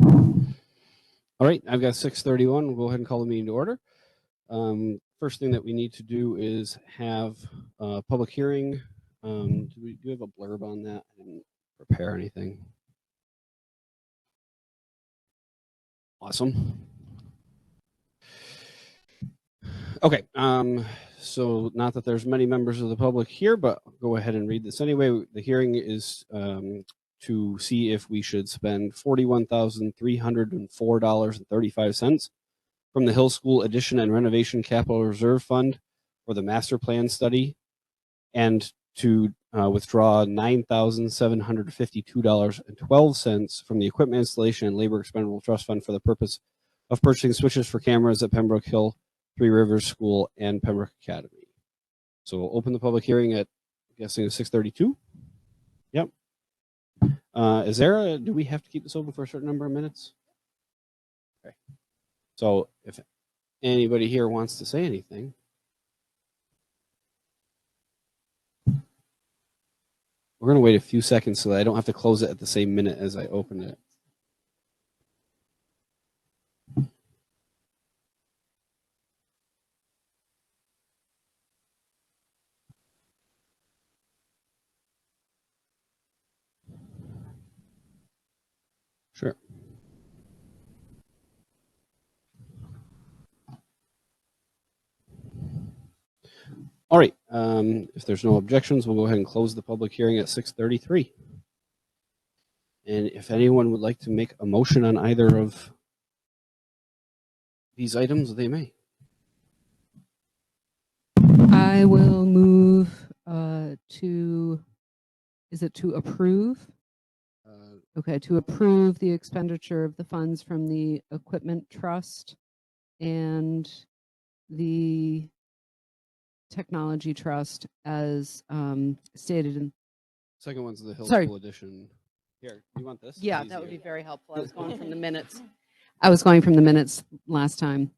All right, I've got 6:31. We'll go ahead and call the meeting to order. First thing that we need to do is have a public hearing. Do we have a blurb on that? I didn't prepare anything. Awesome. Okay, so not that there's many members of the public here, but I'll go ahead and read this anyway. The hearing is to see if we should spend $41,304.35 from the Hill School Addition and Renovation Capital Reserve Fund for the master plan study, and to withdraw $9,752.12 from the Equipment Installation and Labor Expendable Trust Fund for the purpose of purchasing switches for cameras at Pembroke Hill, Three Rivers School, and Pembroke Academy. So we'll open the public hearing at, I'm guessing, 6:32. Yep. Do we have to keep this open for a certain number of minutes? Okay. So if anybody here wants to say anything. We're going to wait a few seconds so that I don't have to close it at the same minute as I open it. Sure. All right. If there's no objections, we'll go ahead and close the public hearing at 6:33. And if anyone would like to make a motion on either of these items, they may. I will move to approve? Okay, to approve the expenditure of the funds from the Equipment Trust and the Technology Trust as stated in. Second one's the Hill School Edition. Here, you want this? Yeah, that would be very helpful. I was going from the minutes. I was going from the minutes last time.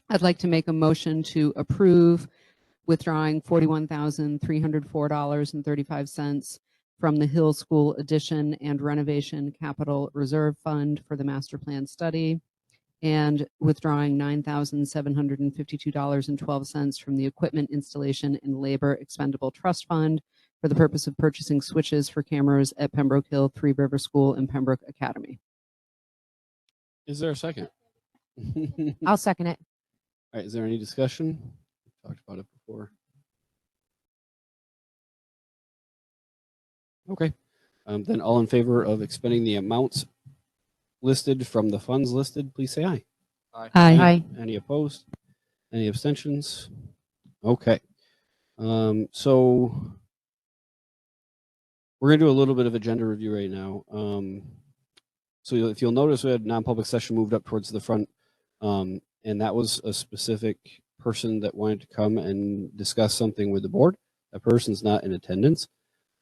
I'd like to make a motion to approve withdrawing $41,304.35 from the Hill School Addition and Renovation Capital Reserve Fund for the master plan study, and withdrawing $9,752.12 from the Equipment Installation and Labor Expendable Trust Fund for the purpose of purchasing switches for cameras at Pembroke Hill, Three River School, and Pembroke Academy. Is there a second? I'll second it. All right, is there any discussion? We talked about it before. Okay, then all in favor of expending the amounts listed from the funds listed, please say aye. Aye. Aye. Any opposed? Any abstentions? Okay. So we're going to do a little bit of agenda review right now. So if you'll notice, we had non-public session moved up towards the front, and that was a specific person that wanted to come and discuss something with the board. That person's not in attendance.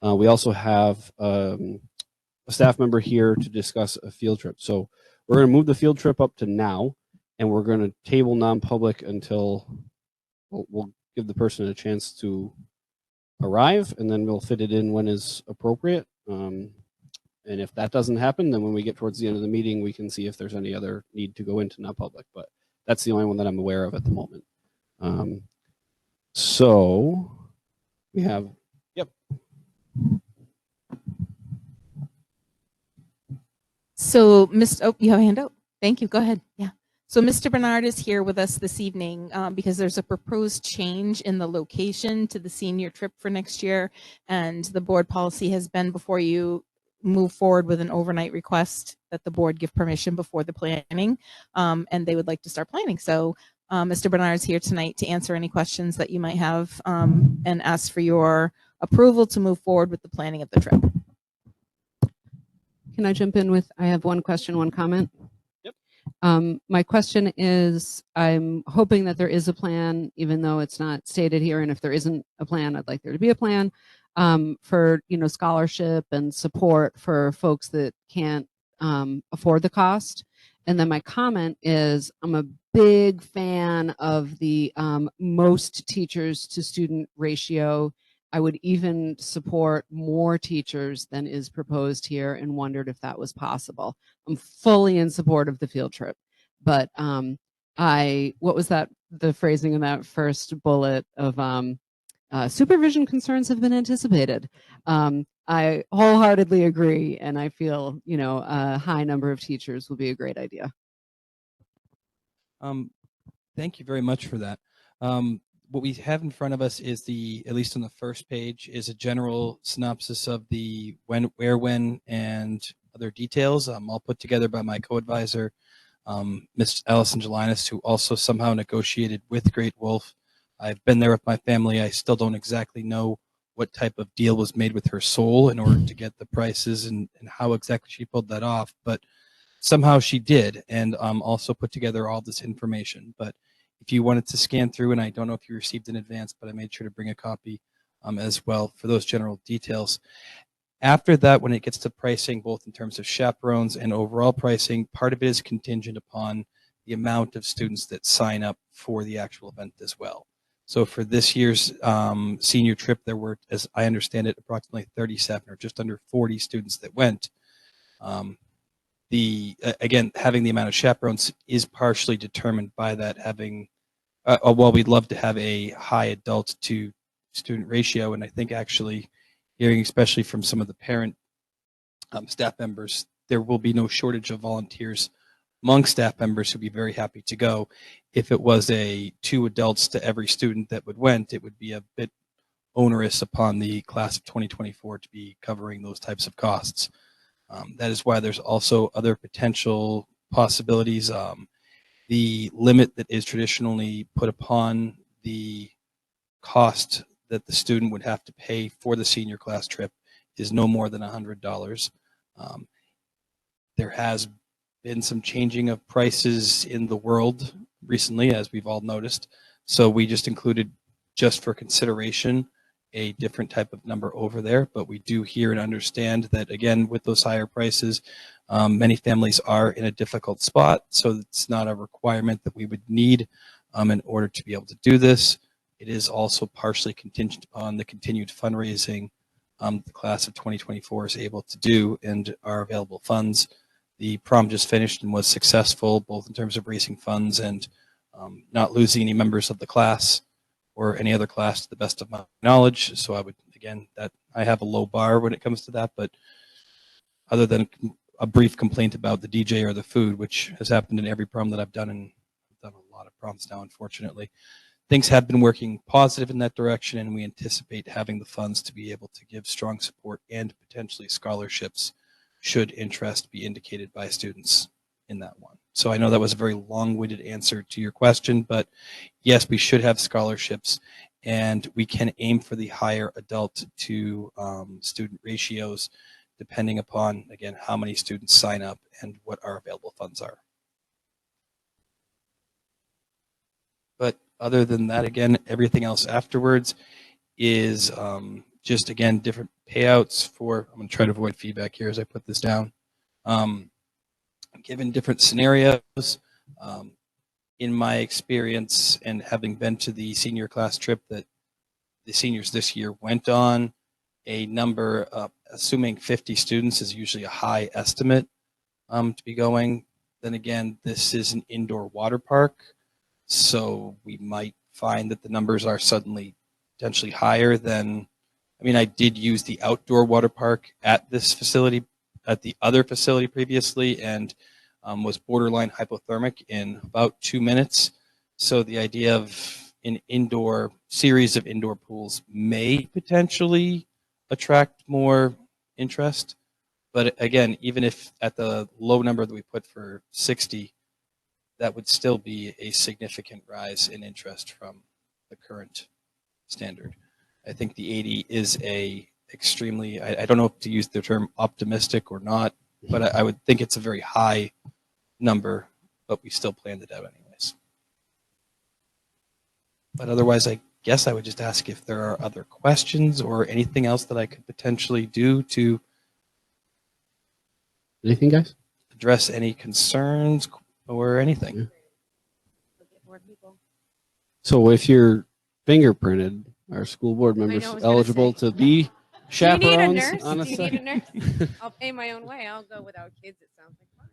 We also have a staff member here to discuss a field trip. So we're going to move the field trip up to now, and we're going to table non-public until we'll give the person a chance to arrive, and then we'll fit it in when is appropriate. And if that doesn't happen, then when we get towards the end of the meeting, we can see if there's any other need to go into non-public. But that's the only one that I'm aware of at the moment. So we have, yep. So, you have a hand up. Thank you. Go ahead. Yeah. So Mr. Bernard is here with us this evening because there's a proposed change in the location to the senior trip for next year. And the board policy has been before you move forward with an overnight request that the board give permission before the planning. And they would like to start planning. So Mr. Bernard is here tonight to answer any questions that you might have and ask for your approval to move forward with the planning of the trip. Can I jump in with, I have one question, one comment? Yep. My question is, I'm hoping that there is a plan, even though it's not stated here. And if there isn't a plan, I'd like there to be a plan for, scholarship and support for folks that can't afford the cost. And then my comment is, I'm a big fan of the most teachers to student ratio. I would even support more teachers than is proposed here and wondered if that was possible. I'm fully in support of the field trip, but what was that, the phrasing in that first bullet of supervision concerns have been anticipated. I wholeheartedly agree, and I feel, a high number of teachers will be a great idea. Thank you very much for that. What we have in front of us is at least on the first page, is a general synopsis of the when, where, when, and other details, all put together by my co-advisor, Ms. Allison Gelinas, who also somehow negotiated with Great Wolf. I've been there with my family. I still don't exactly know what type of deal was made with her soul in order to get the prices and how exactly she pulled that off, but somehow she did, and also put together all this information. But if you wanted to scan through, and I don't know if you received in advance, but I made sure to bring a copy as well for those general details. After that, when it gets to pricing, both in terms of chaperones and overall pricing, part of it is contingent upon the amount of students that sign up for the actual event as well. So for this year's senior trip, there were, as I understand it, approximately 37 or just under 40 students that went. Again, having the amount of chaperones is partially determined by that having, while we'd love to have a high adult to student ratio, and I think actually hearing especially from some of the parent staff members, there will be no shortage of volunteers among staff members who'd be very happy to go. If it was a 2 adults to every student that went, it would be a bit onerous upon the class of 2024 to be covering those types of costs. That is why there's also other potential possibilities. The limit that is traditionally put upon the cost that the student would have to pay for the senior class trip is no more than $100. There has been some changing of prices in the world recently, as we've all noticed. So we just included, just for consideration, a different type of number over there. But we do hear and understand that, again, with those higher prices, many families are in a difficult spot. So it's not a requirement that we would need in order to be able to do this. It is also partially contingent upon the continued fundraising the class of 2024 is able to do and our available funds. The prom just finished and was successful, both in terms of raising funds and not losing any members of the class or any other class to the best of my knowledge. So I would, again, that I have a low bar when it comes to that, but other than a brief complaint about the DJ or the food, which has happened in every prom that I've done, and I've done a lot of proms now, unfortunately, things have been working positive in that direction, and we anticipate having the funds to be able to give strong support and potentially scholarships should interest be indicated by students in that one. So I know that was a very long-winded answer to your question, but yes, we should have scholarships, and we can aim for the higher adult to student ratios depending upon, again, how many students sign up and what our available funds are. But other than that, again, everything else afterwards is just, again, different payouts for, I'm going to try to avoid feedback here as I put this down. Given different scenarios, in my experience and having been to the senior class trip that the seniors this year went on, a number, assuming 50 students is usually a high estimate to be going. Then again, this is an indoor water park, so we might find that the numbers are suddenly potentially higher than, I mean, I did use the outdoor water park at this facility, at the other facility previously, and was borderline hypothermic in about 2 minutes. So the idea of an indoor series of indoor pools may potentially attract more interest. But again, even if at the low number that we put for 60, that would still be a significant rise in interest from the current standard. I think the 80 is a extremely, I don't know if to use the term optimistic or not, but I would think it's a very high number, but we still planned it out anyways. But otherwise, I guess I would just ask if there are other questions or anything else that I could potentially do to Anything, guys? address any concerns or anything. Yeah. So if you're fingerprinted, Are school board members I was gonna eligible say. to be Do you chaperones? need a nurse? On a Do you site? need a nurse? I'll pay my own way. I'll go without kids. It sounds like fun.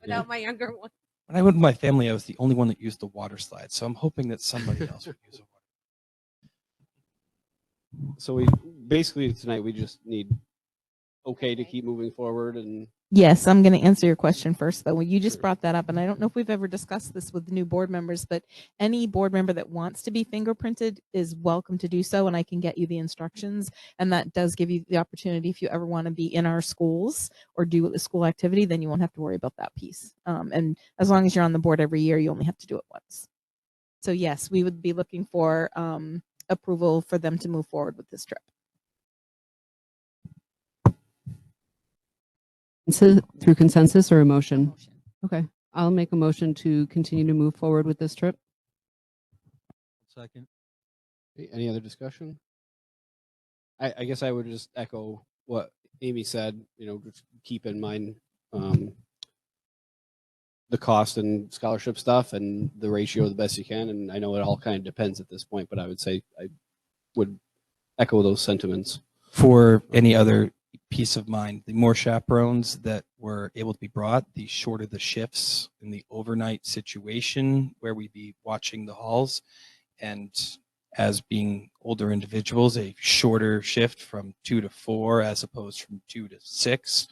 Without my younger one. When I went with my family, I was the only one that used the water slide, so I'm hoping that somebody else would use a water. So we basically tonight we just need okay to keep moving forward and Yes, I'm going to answer your question first, though. You just Sure. brought that up, and I don't know if we've ever discussed this with the new board members, but any board member that wants to be fingerprinted is welcome to do so, and I can get you the instructions. And that does give you the opportunity if you ever want to be in our schools or do a school activity, then you won't have to worry about that piece. And as long as you're on the board every year, you only have to do it once. So yes, we would be looking for approval for them to move forward with this trip. Through consensus or a motion? Okay, I'll make a motion to continue to move forward with this trip. Second. any other discussion? I guess I would just echo what Amy said, just keep in mind the cost and scholarship stuff and the ratio the best you can. And I know it all kind of depends at this point, but I would say I would echo those sentiments. For any other peace of mind, the more chaperones that were able to be brought, the shorter the shifts in the overnight situation where we'd be watching the halls. And as being older individuals, a shorter shift from 2 to 4 as opposed from 2 to 6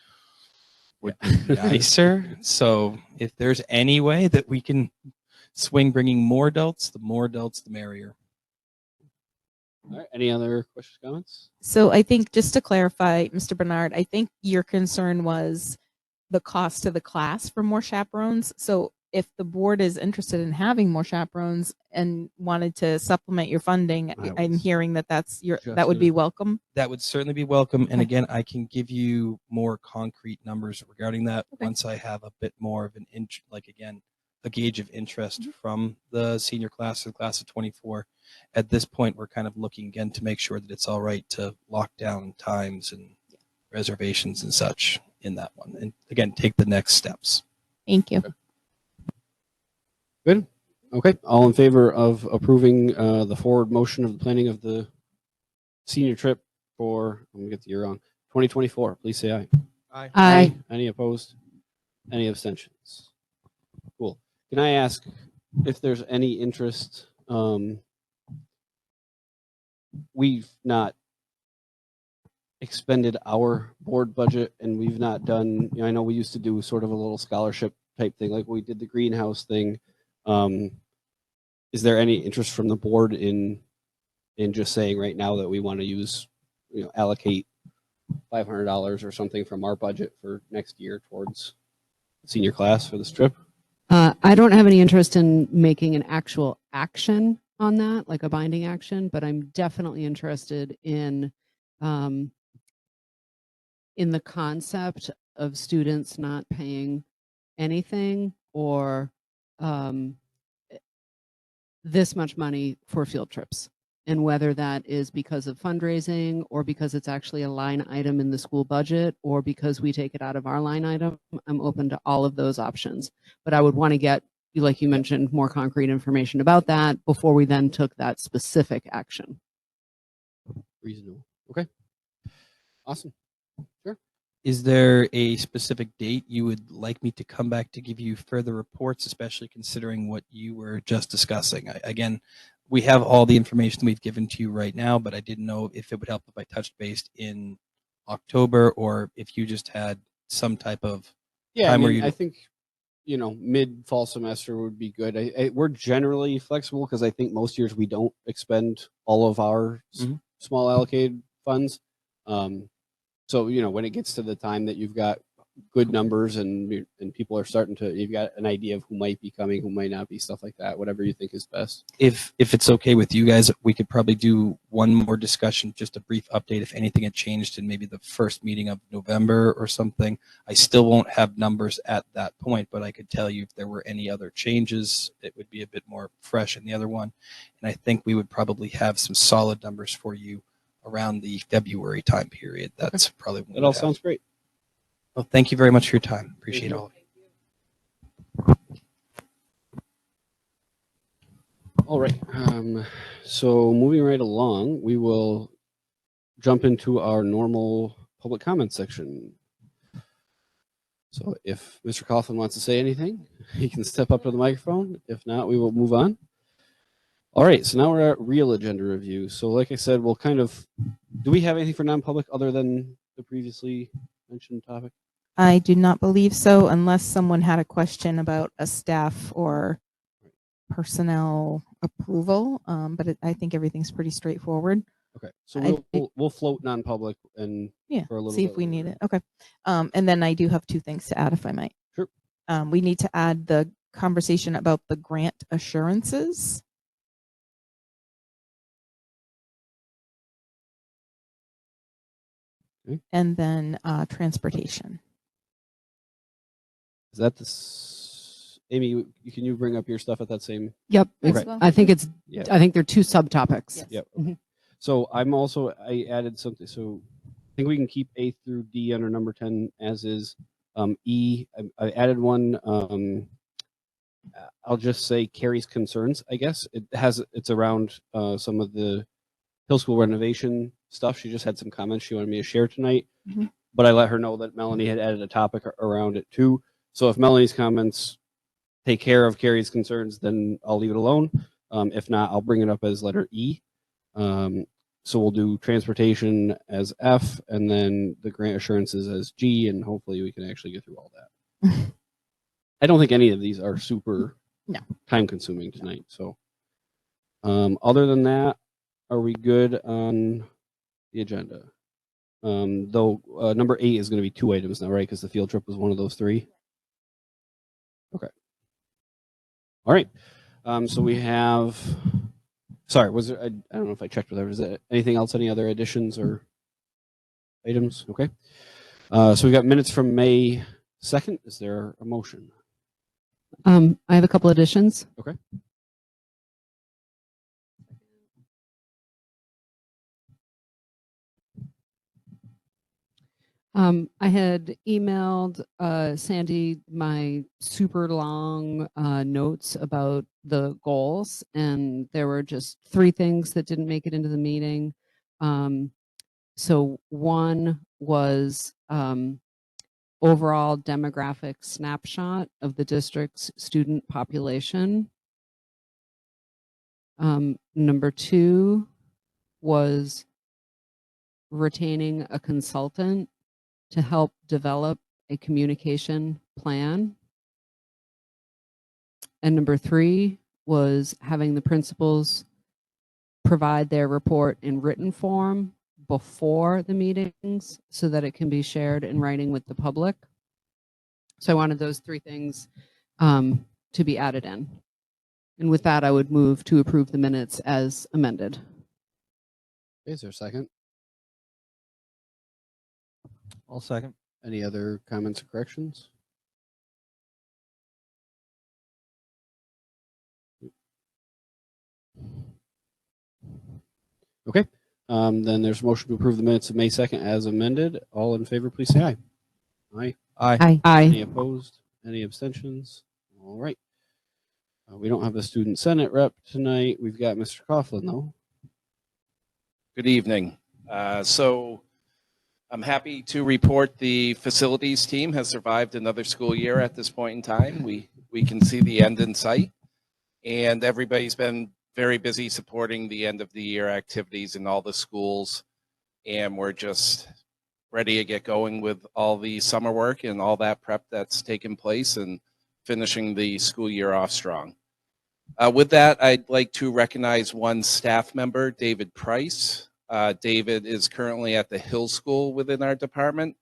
would be nicer. So if there's any way that we can swing bringing more adults, the merrier. All right. Any other questions, comments? So I think just to clarify, Mr. Bernard, I think your concern was the cost to the class for more chaperones. So if the board is interested in having more chaperones and wanted to supplement your funding, I'm hearing that that would be welcome. That would certainly be welcome. And Okay. again, I can give you more concrete numbers regarding that Okay. once I have a bit more of an a gauge of interest from the senior class or the class of 24. At this point, we're kind of looking again to make sure that it's all right to lock down times and reservations and such in that one. And again, take the next steps. Thank you. Good. Okay. All in favor of approving the forward motion of the planning of the senior trip for, I'm going to get the year wrong, 2024, please say aye. Aye. Any opposed? Any abstentions? Cool. Can I ask if there's any interest? We've not expended our board budget and we've not done, I know we used to do sort of a little scholarship type thing, like we did the greenhouse thing. Is there any interest from the board in just saying right now that we want to use, allocate $500 or something from our budget for next year towards senior class for this trip? I don't have any interest in making an actual action on that, like a binding action, but I'm definitely interested in the concept of students not paying anything or this much money for field trips, and whether that is because of fundraising or because it's actually a line item in the school budget or because we take it out of our line item. I'm open to all of those options, but I would want to get, like you mentioned, more concrete information about that before we then took that specific action. Reasonable. Okay. Awesome. Sure. Is there a specific date you would like me to come back to give you further reports, especially considering what you were just discussing? Again, we have all the information we've given to you right now, but I didn't know if it would help if I touched base in October or if you just had some type of time where you. I think, mid fall semester would be good. We're generally flexible because I think most years we don't expend all of our small allocated funds. So, when it gets to the time that you've got good numbers and people are starting to, you've got an idea of who might be coming, who might not be, stuff like that, whatever you think is best. If it's okay with you guys, we could probably do one more discussion, just a brief update if anything had changed in maybe the first meeting of November or something. I still won't have numbers at that point, but I could tell you if there were any other changes, it would be a bit more fresh in the other one. And I think we would probably have some solid numbers for you around the February time period. That's probably what It all sounds great. Well, thank you very much for your time. Appreciate all of it. All right. So moving right along, we will jump into our normal public comment section. So if Mr. Coughlin wants to say anything, he can step up to the microphone. If not, we will move on. All right. So now we're at real agenda review. So like I said, we'll kind of, do we have anything for non-public other than the previously mentioned topic? I do not believe so, unless someone had a question about a staff or personnel approval. I think everything's pretty straightforward. Okay. So we'll float non-public and Yeah, for a little see bit if we later. need it. Okay. And then I do have two things to add, if I might. Sure. We need to add the conversation about the grant assurances. Okay. And then transportation. Is that this? Amy, can you bring up your stuff at that same? Yep. Okay. I think it's, Yeah. I think they're two subtopics. Yes. Yep. Mhm. So I added something. So I think we can keep A through D under number 10 as is. E, I added one. I'll just say Carrie's concerns, I guess. It's around some of the Hill School renovation stuff. She just had some comments she wanted me to share tonight. Mhm. But I let her know that Melanie had added a topic around it too. So if Melanie's comments take care of Carrie's concerns, then I'll leave it alone. If not, I'll bring it up as letter E. So we'll do transportation as F, and then the grant assurances as G, and hopefully we can actually get through all that. I don't think any of these are super No. time consuming tonight. So other than that, are we good on the agenda? Though number 8 is going to be 2 items now, right? Because the field trip was one of those 3. Okay. All right. So we have. Sorry, was there? I don't know if I checked with was there anything else? Any other additions or items? Okay. So we got minutes from May 2nd. Is there a motion? I have a couple additions. Okay. I had emailed Sandy my super long notes about the goals, and there were just 3 things that didn't make it into the meeting. So one was overall demographic snapshot of the district's student population. Number 2 was retaining a consultant to help develop a communication plan. And number 3 was having the principals provide their report in written form before the meetings so that it can be shared in writing with the public. So I wanted those 3 things to be added in. And with that, I would move to approve the minutes as amended. Is there a second? I'll second. Any other comments or corrections? Okay. Then there's a motion to approve the minutes of May 2nd as amended. All in favor, please say aye. Aye. Aye. Any Aye. opposed? Any abstentions? All right. We don't have a student senate rep tonight. We've got Mr. Coughlin though. Good evening. So I'm happy to report the facilities team has survived another school year at this point in time. We can see the end in sight, and everybody's been very busy supporting the end of the year activities in all the schools, and we're just ready to get going with all the summer work and all that prep that's taken place and finishing the school year off strong. With that, I'd like to recognize one staff member, David Price. David is currently at the Hill School within our department,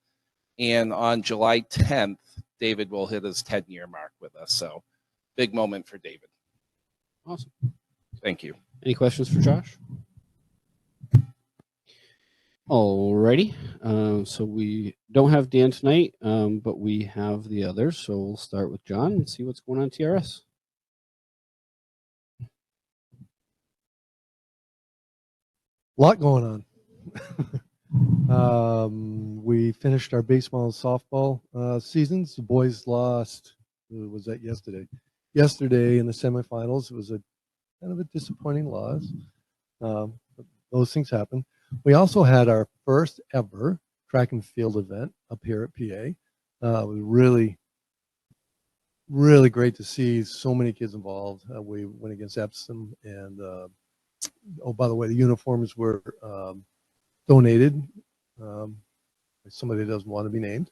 and on July 10th, David will hit his 10-year mark with us. So big moment for David. Awesome. Thank you. Any questions for Josh? Alrighty. So we don't have Dan tonight, but we have the others. So we'll start with John and see what's going on at TRS. A lot going on. We finished our baseball and softball seasons. The boys lost. Was that yesterday? Yesterday in the semifinals, it was a kind of a disappointing loss. But those things happen. We also had our first ever track and field event up here at PA. It was really, really great to see so many kids involved. We went against Epsom, and oh, by the way, the uniforms were donated. Somebody doesn't want to be named.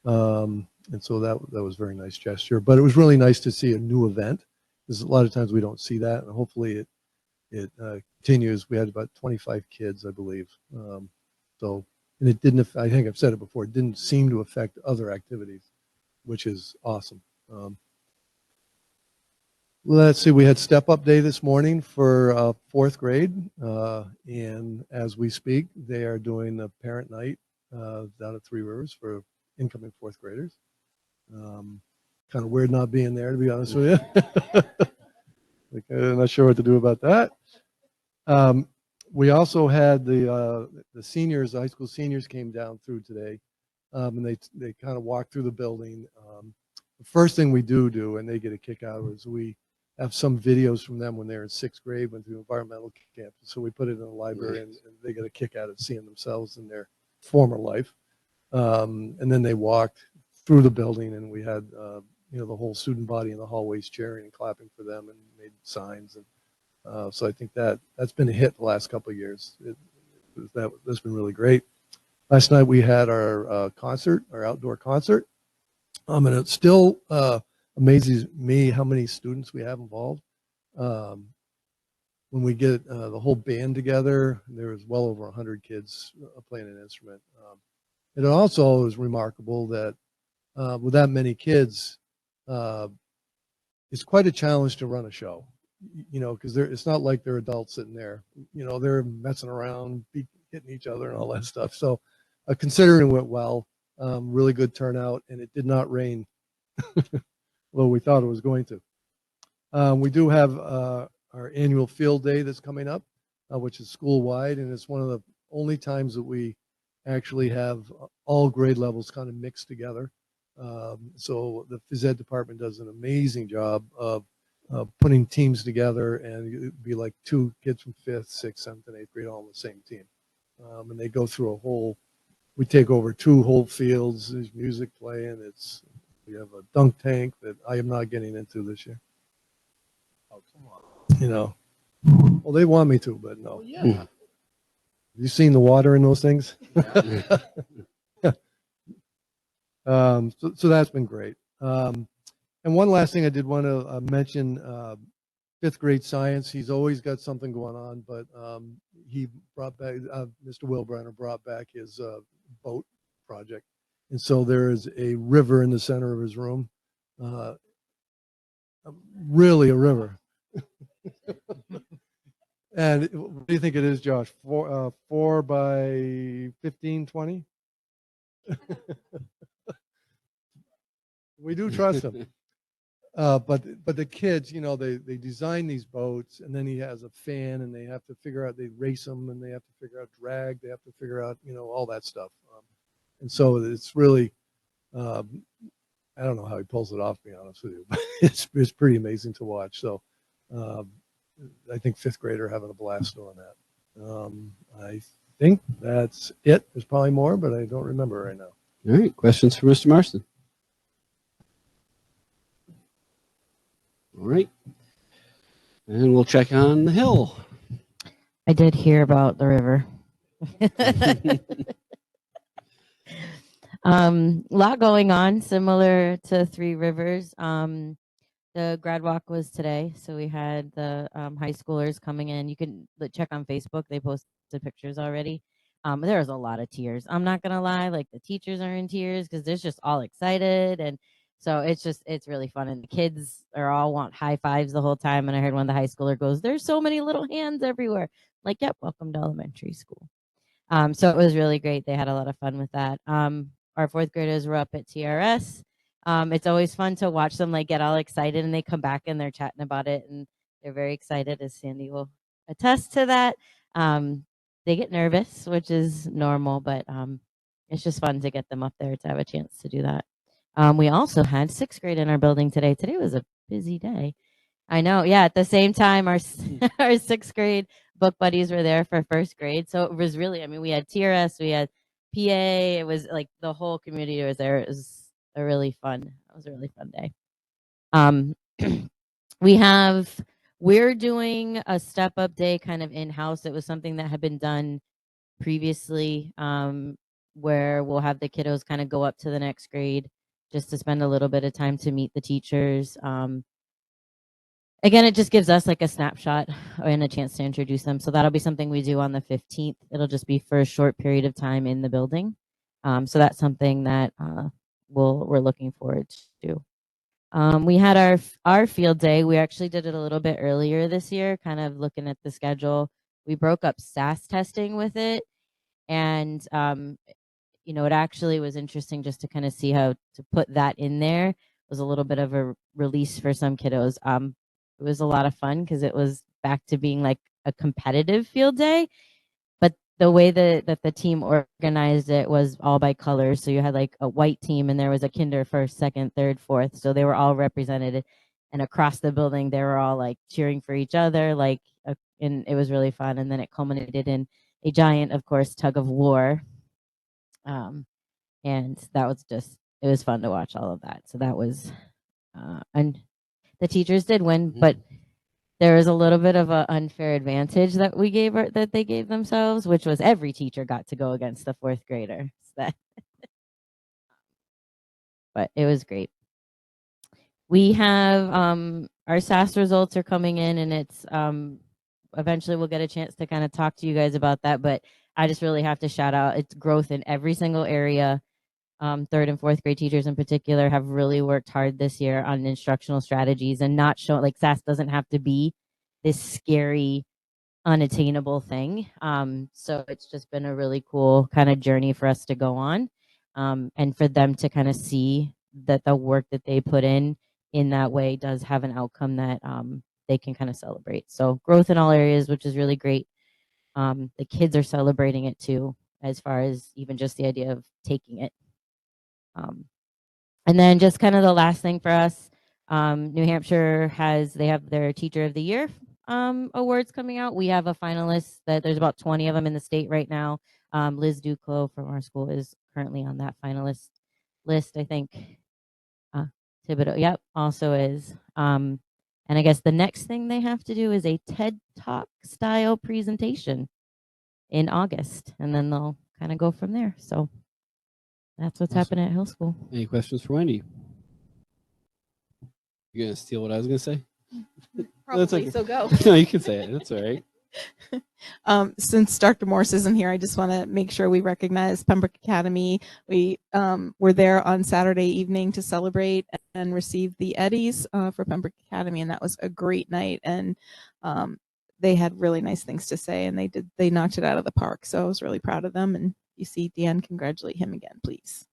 And so that was a very nice gesture. But it was really nice to see a new event, because a lot of times we don't see that, and hopefully it continues. We had about 25 kids, I believe. So, and it didn't, I think I've said it before, it didn't seem to affect other activities, which is awesome. Let's see, we had Step Up Day this morning for fourth grade. And as we speak, they are doing the parent night down at Three Rivers for incoming fourth graders. Kind of weird not being there, to be honest with you. Like, I'm not sure what to do about that. We also had the seniors, the high school seniors came down through today, and they kind of walked through the building. The first thing we do, and they get a kick out of it, is we have some videos from them when they were in sixth grade, went through environmental camp. So we put it in the library, and they get a kick out of seeing themselves in their former life. And then they walked through the building, and we had the whole student body in the hallways cheering and clapping for them and made signs. And so I think that's been a hit the last couple of years. That's been really great. Last night we had our concert, our outdoor concert. And it still amazes me how many students we have involved. When we get the whole band together, there was well over 100 kids playing an instrument. And it also is remarkable that with that many kids, it's quite a challenge to run a show, because it's not like they're adults sitting there. They're messing around, hitting each other and all that stuff. So considering it went well, really good turnout, and it did not rain, although we thought it was going to. We do have our annual field day that's coming up, which is school-wide, and it's one of the only times that we actually have all grade levels kind of mixed together. So the phys ed department does an amazing job of putting teams together, and it'd be like two kids from 5th, 6th, 7th, and 8th grade all on the same team. And they go through we take over 2 whole fields, there's music playing, we have a dunk tank that I am not getting into this year. Oh, come on. Well, they want me to, but no. Oh, yeah. Have you seen the water in those things? So that's been great. And one last thing I did want to mention, 5th grade science. He's always got something going on, but he brought back, Mr. Wilbrenner brought back his boat project. And so there is a river in the center of his room, really a river. And what do you think it is, Josh? 4 by 15, 20? We do trust him. But the kids, they design these boats, and then he has a fan, and they have to figure out, they race them, and they have to figure out drag, they have to figure out, all that stuff. And so it's really, I don't know how he pulls it off, to be honest with you, but it's pretty amazing to watch. So I think 5th grader having a blast doing that. I think that's it. There's probably more, but I don't remember right now. All right, questions for Mr. Marston? All right. And we'll check on the hill. I did hear about the river. Lot going on, similar to Three Rivers. The grad walk was today, so we had the high schoolers coming in. You can check on Facebook; they posted pictures already. There was a lot of tears. I'm not gonna lie; like the teachers are in tears because they're just all excited, and so it's really fun. And the kids are all want high fives the whole time. And I heard one of the high schooler goes, "There's so many little hands everywhere." Like, yep, welcome to elementary school. So it was really great. They had a lot of fun with that. Our 4th graders were up at TRS. It's always fun to watch them get all excited, and they come back and they're chatting about it, and they're very excited, as Sandy will attest to that. They get nervous, which is normal, but it's just fun to get them up there to have a chance to do that. We also had 6th grade in our building today. Today was a busy day. I know. Yeah. At the same time, our sixth grade book buddies were there for first grade. So it was really, I mean, we had TRS, we had PA. It was like the whole community was there. It was a really fun. It was a really fun day. Um, we're doing a step up day kind of in house. It was something that had been done previously, where we'll have the kiddos kind of go up to the next grade just to spend a little bit of time to meet the teachers. Again, it just gives us like a snapshot and a chance to introduce them. So that'll be something we do on the 15th. It'll just be for a short period of time in the building. So that's something that we're looking forward to. We had our field day. We actually did it a little bit earlier this year, kind of looking at the schedule. We broke up SAS testing with it, and it actually was interesting just to kind of see how to put that in there. It was a little bit of a release for some kiddos. It was a lot of fun because it was back to being like a competitive field day, but the way that the team organized it was all by colors. So you had like a white team and there was a kinder first, second, third, fourth. So they were all represented, and across the building they were all like cheering for each other, and it was really fun. And then it culminated in a giant, of course, tug of war. And that was it was fun to watch all of that. So that was, and the teachers did win, but there was a little bit of an unfair advantage that that they gave themselves, which was every teacher got to go against the fourth grader. But it was great. We have our SAS results are coming in, and it's eventually we'll get a chance to kind of talk to you guys about that. But I just really have to shout out its growth in every single area. Third and fourth grade teachers in particular have really worked hard this year on instructional strategies and not show like SAS doesn't have to be this scary, unattainable thing. So it's just been a really cool kind of journey for us to go on, and for them to kind of see that the work that they put in that way does have an outcome that they can kind of celebrate. So growth in all areas, which is really great. The kids are celebrating it too, as far as even just the idea of taking it. And then just kind of the last thing for us, New Hampshire they have their Teacher of the Year awards coming out. We have a finalist that there's about 20 of them in the state right now. Liz Duclos from our school is currently on that finalist list. I think Thibodeau, yep, also is. And I guess the next thing they have to do is a TED Talk style presentation in August, and then they'll kind of go from there. So that's what's Awesome. happening at Hill School. Any questions for Wendy? You're gonna steal what I was gonna say? Probably, okay. so go. No, you can say it. That's all right. Since Dr. Morse isn't here, I just want to make sure we recognize Pembroke Academy. We were there on Saturday evening to celebrate and receive the Eddies for Pembroke Academy, and that was a great night. And they had really nice things to say, and they knocked it out of the park. So I was really proud of them. And you see Dan, congratulate him again, please.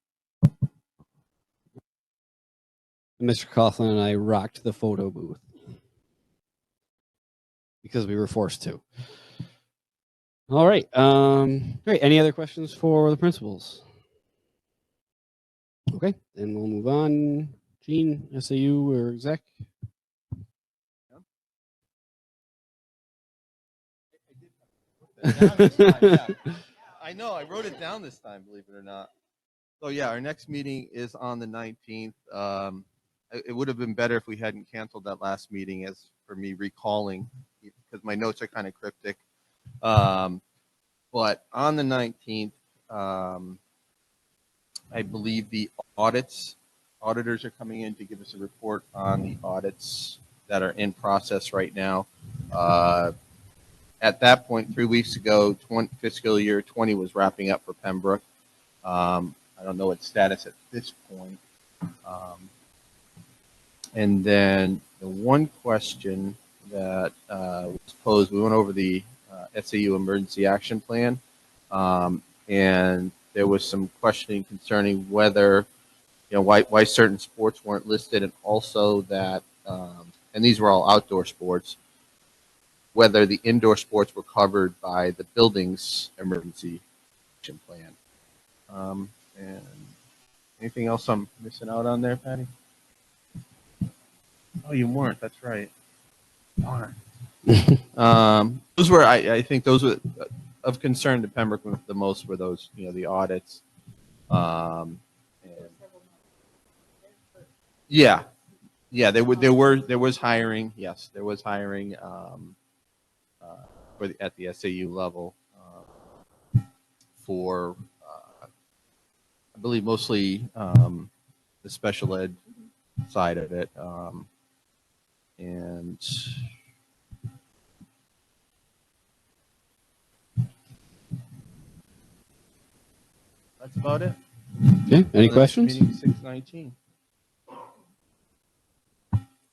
Mr. Coughlin and I rocked the photo booth because we were forced to. All right. Great. Any other questions for the principals? Okay, then we'll move on. Gene, SAU or exec? I know, I wrote it down this time, believe it or not. So yeah, our next meeting is on the 19th. It would have been better if we hadn't canceled that last meeting, as for me recalling, because my notes are kind of cryptic. But on the 19th, I believe the auditors are coming in to give us a report on the audits that are in process right now. At that point, 3 weeks ago, fiscal year 20 was wrapping up for Pembroke. I don't know its status at this point. And then the one question that was posed, we went over the SAU Emergency Action Plan, and there was some questioning concerning whether, why certain sports weren't listed, and also that, and these were all outdoor sports, whether the indoor sports were covered by the building's emergency action plan. And anything else I'm missing out on there, Patty? Oh, you weren't. That's right. Darn. Those were, I think those were of concern to Pembroke the most were those, the audits. And yeah, there was hiring. Yes, there was hiring at the SAU level for, I believe, mostly the special ed side of it, and that's about it. Okay. Any questions? Meeting 619.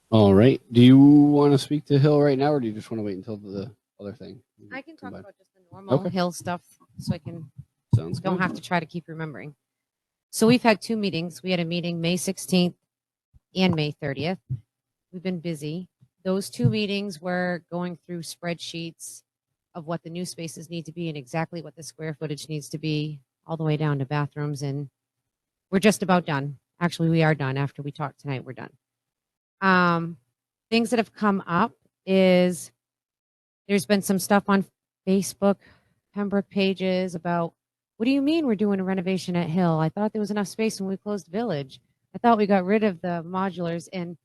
All right. Do you want to speak to Hill right now, or do you just want to wait until the other thing? I can talk Combine? about just the normal Okay. Hill stuff so I can Sounds don't good. have to try to keep remembering. So we've had 2 meetings. We had a meeting May 16th and May 30th. We've been busy. Those 2 meetings were going through spreadsheets of what the new spaces need to be and exactly what the square footage needs to be, all the way down to bathrooms. And we're just about done. Actually, we are done. After we talk tonight, we're done. Things that have come up is there's been some stuff on Facebook, Pembroke pages about, what do you mean we're doing a renovation at Hill? I thought there was enough space when we closed Village. I thought we got rid of the modulars. And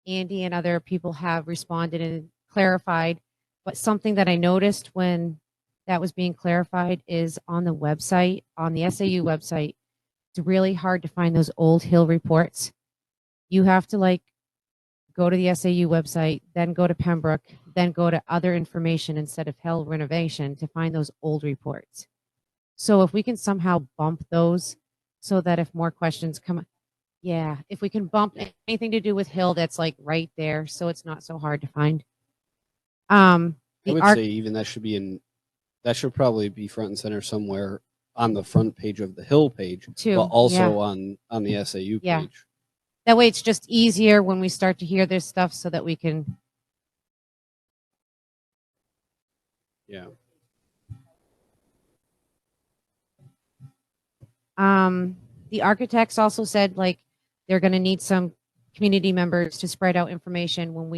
Andy and other people have responded and clarified. But something that I noticed when that was being clarified is on the website, on the SAU website, it's really hard to find those old Hill reports. You have to go to the SAU website, then go to Pembroke, then go to other information instead of Hill renovation to find those old reports. So if we can somehow bump those so that if more questions come, if we can bump anything to do with Hill that's right there, so it's not so hard to find. I would say even that should probably be front and center somewhere on the front page of the Hill page, too, but also on the SAU Yeah. page. That way it's just easier when we start to hear this stuff so that we can. Yeah. The architects also said they're going to need some community members to spread out information when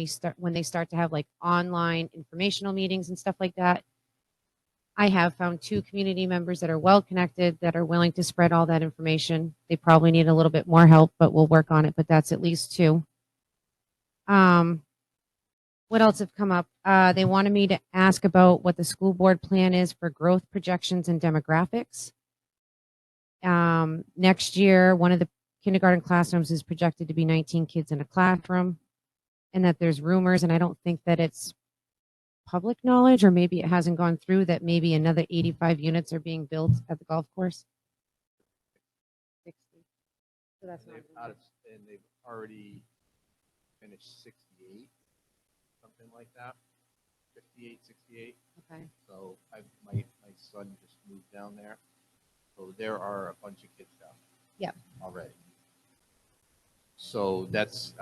they start to have online informational meetings and stuff like that. I have found 2 community members that are well connected that are willing to spread all that information. They probably need a little bit more help, but we'll work on it. But that's at least 2. What else have come up? They wanted me to ask about what the school board plan is for growth projections and demographics. Next year, one of the kindergarten classrooms is projected to be 19 kids in a classroom, and that there's rumors, and I don't think that it's public knowledge, or maybe it hasn't gone through, that maybe another 85 units are being built at the golf course. 60. So that's not And they've already finished 68, something like that. 58, 68. okay. So my son just moved down there. So there are a bunch of kids down there. Yep. Already. So that's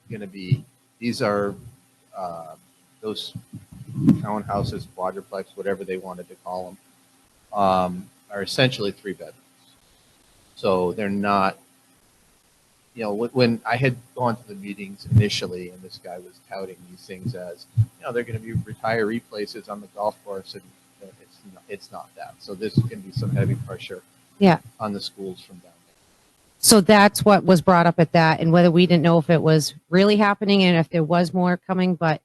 going to be, these are those townhouses, quadruplex, whatever they wanted to call them, are essentially 3 bedrooms. So they're not, when I had gone to the meetings initially, and this guy was touting these things as, they're going to be retiree places on the golf course, and it's not that. So this is going to be some heavy pressure on the schools from down there. So that's what was brought up at that, and whether we didn't know if it was really happening and if there was more coming. But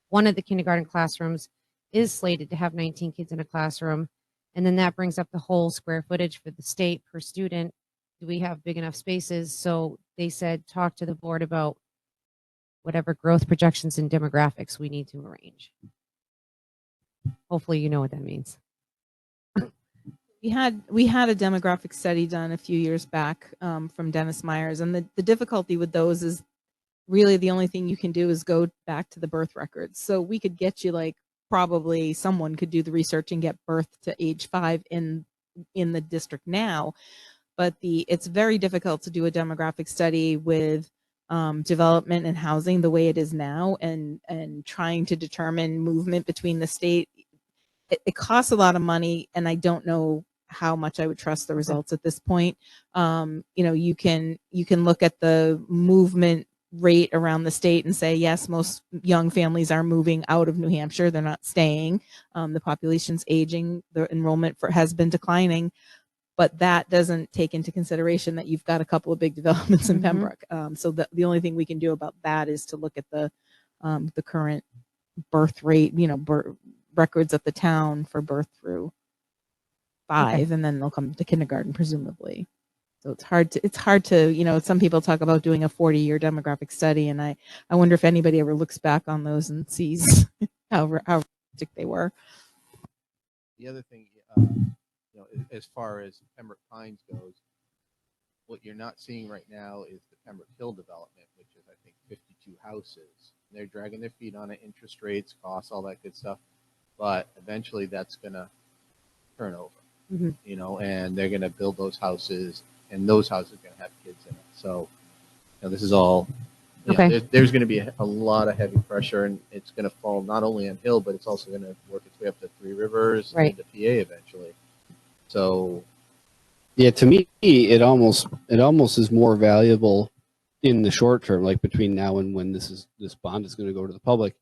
one of the kindergarten classrooms is slated to have 19 kids in a classroom. And then that brings up the whole square footage for the state per student. Do we have big enough spaces? So they said, talk to the board about whatever growth projections and demographics we need to arrange. Hopefully you know what that means. We had a demographic study done a few years back from Dennis Myers, and the difficulty with those is really the only thing you can do is go back to the birth records. So we could get you probably someone could do the research and get birth to age 5 in the district now, but it's very difficult to do a demographic study with development and housing the way it is now, and trying to determine movement between the state. It costs a lot of money, and I don't know how much I would trust the results at this point. You can look at the movement rate around the state and say, yes, most young families are moving out of New Hampshire. They're not staying. The population's aging. The enrollment has been declining. But that doesn't take into consideration that you've got a couple of big developments in Pembroke. So the only thing we can do about that is to look at the current birth rate, records at the town for birth through 5, and then they'll come to kindergarten presumably. So it's hard to, some people talk about doing a 40-year demographic study, and I wonder if anybody ever looks back on those and sees how realistic they were. The other thing, as far as Pembroke Pines goes, what you're not seeing right now is the Pembroke Hill development, which is, I think, 52 houses. They're dragging their feet on it, interest rates, costs, all that good stuff. But eventually that's going to turn over, and they're going to build those houses, and those houses are going to have kids in it. So, this is all, there's going to be a lot of heavy pressure, and it's going to fall not only on Hill, but it's also going to work its way up to Three Rivers and to PA eventually. So, yeah, to me, it almost is more valuable in the short term, like between now and when this bond is going to go to the public,